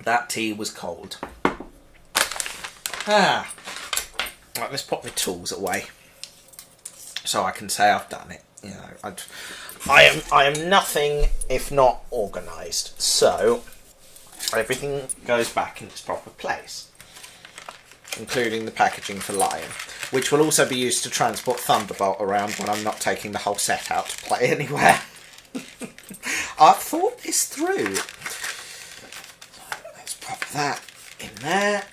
A: That tea was cold. Right, let's put my tools away so I can say I've done it. You know, I am nothing if not organised. So everything goes back in its proper place, including the packaging for Lion, which will also be used to transport Thunderbolt around when I'm not taking the whole set out to play anywhere. I've thought this through. Let's pop that in there.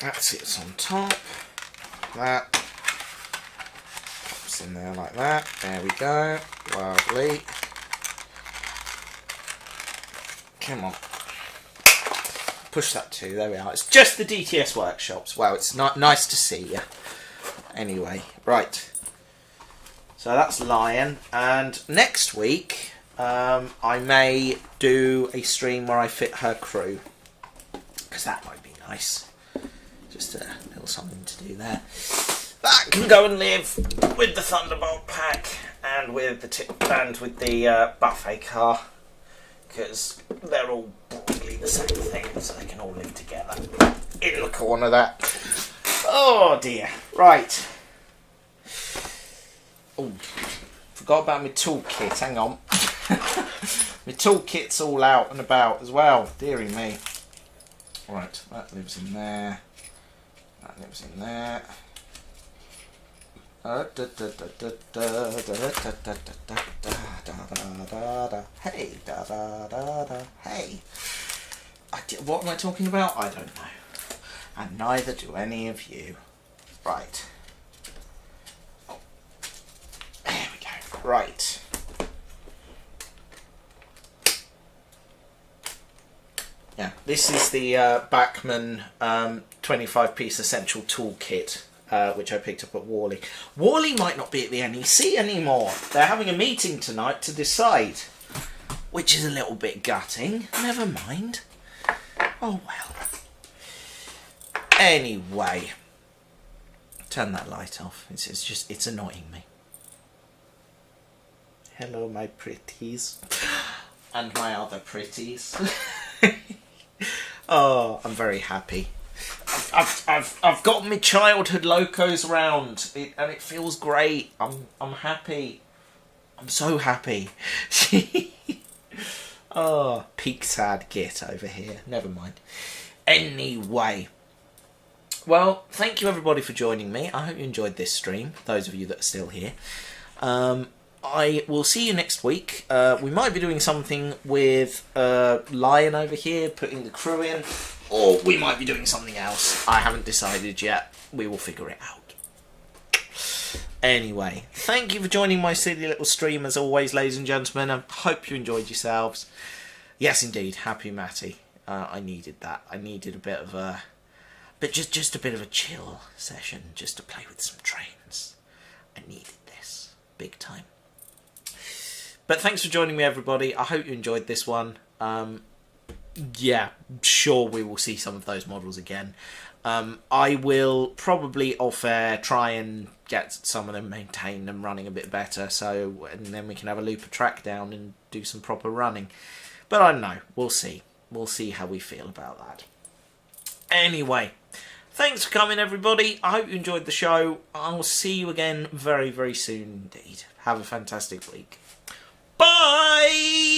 A: That sits on top. That pops in there like that. There we go. Lovely. Come on. Push that too. There we are. It's just the DTS workshops. Wow, it's nice to see you. Anyway, right. So that's Lion. And next week, I may do a stream where I fit her crew. Because that might be nice. Just a little something to do there. That can go and live with the Thunderbolt pack and with the buffet car, because they're all broadly the same thing, so they can all live together in the corner there. Oh dear. Right. Oh, forgot about my toolkit. Hang on. My toolkit's all out and about as well. Deary me. Right, that lives in there. That lives in there. Hey, hey. What am I talking about? I don't know. And neither do any of you. Right. There we go. Right. Yeah, this is the Bachmann 25-piece essential toolkit, which I picked up at Worley. Worley might not be at the NEC anymore. They're having a meeting tonight to decide, which is a little bit gutting. Never mind. Oh well. Anyway, turn that light off. It's annoying me. Hello, my pretties, and my other pretties. Oh, I'm very happy. I've got my childhood locos round, and it feels great. I'm happy. I'm so happy. Oh, peak sad git over here. Never mind. Anyway, well, thank you everybody for joining me. I hope you enjoyed this stream. Those of you that are still here. I will see you next week. We might be doing something with Lion over here, putting the crew in, or we might be doing something else. I haven't decided yet. We will figure it out. Anyway, thank you for joining my silly little stream as always, ladies and gentlemen. I hope you enjoyed yourselves. Yes, indeed. Happy Matty. I needed that. I needed a bit of a... But just a bit of a chill session, just to play with some trains. I needed this. Big time. But thanks for joining me, everybody. I hope you enjoyed this one. Yeah, sure we will see some of those models again. I will probably off-air try and get some of them maintained and running a bit better, and then we can have a Looper track down and do some proper running. But I don't know. We'll see. We'll see how we feel about that. Anyway, thanks for coming, everybody. I hope you enjoyed the show. I will see you again very, very soon indeed. Have a fantastic week. Bye!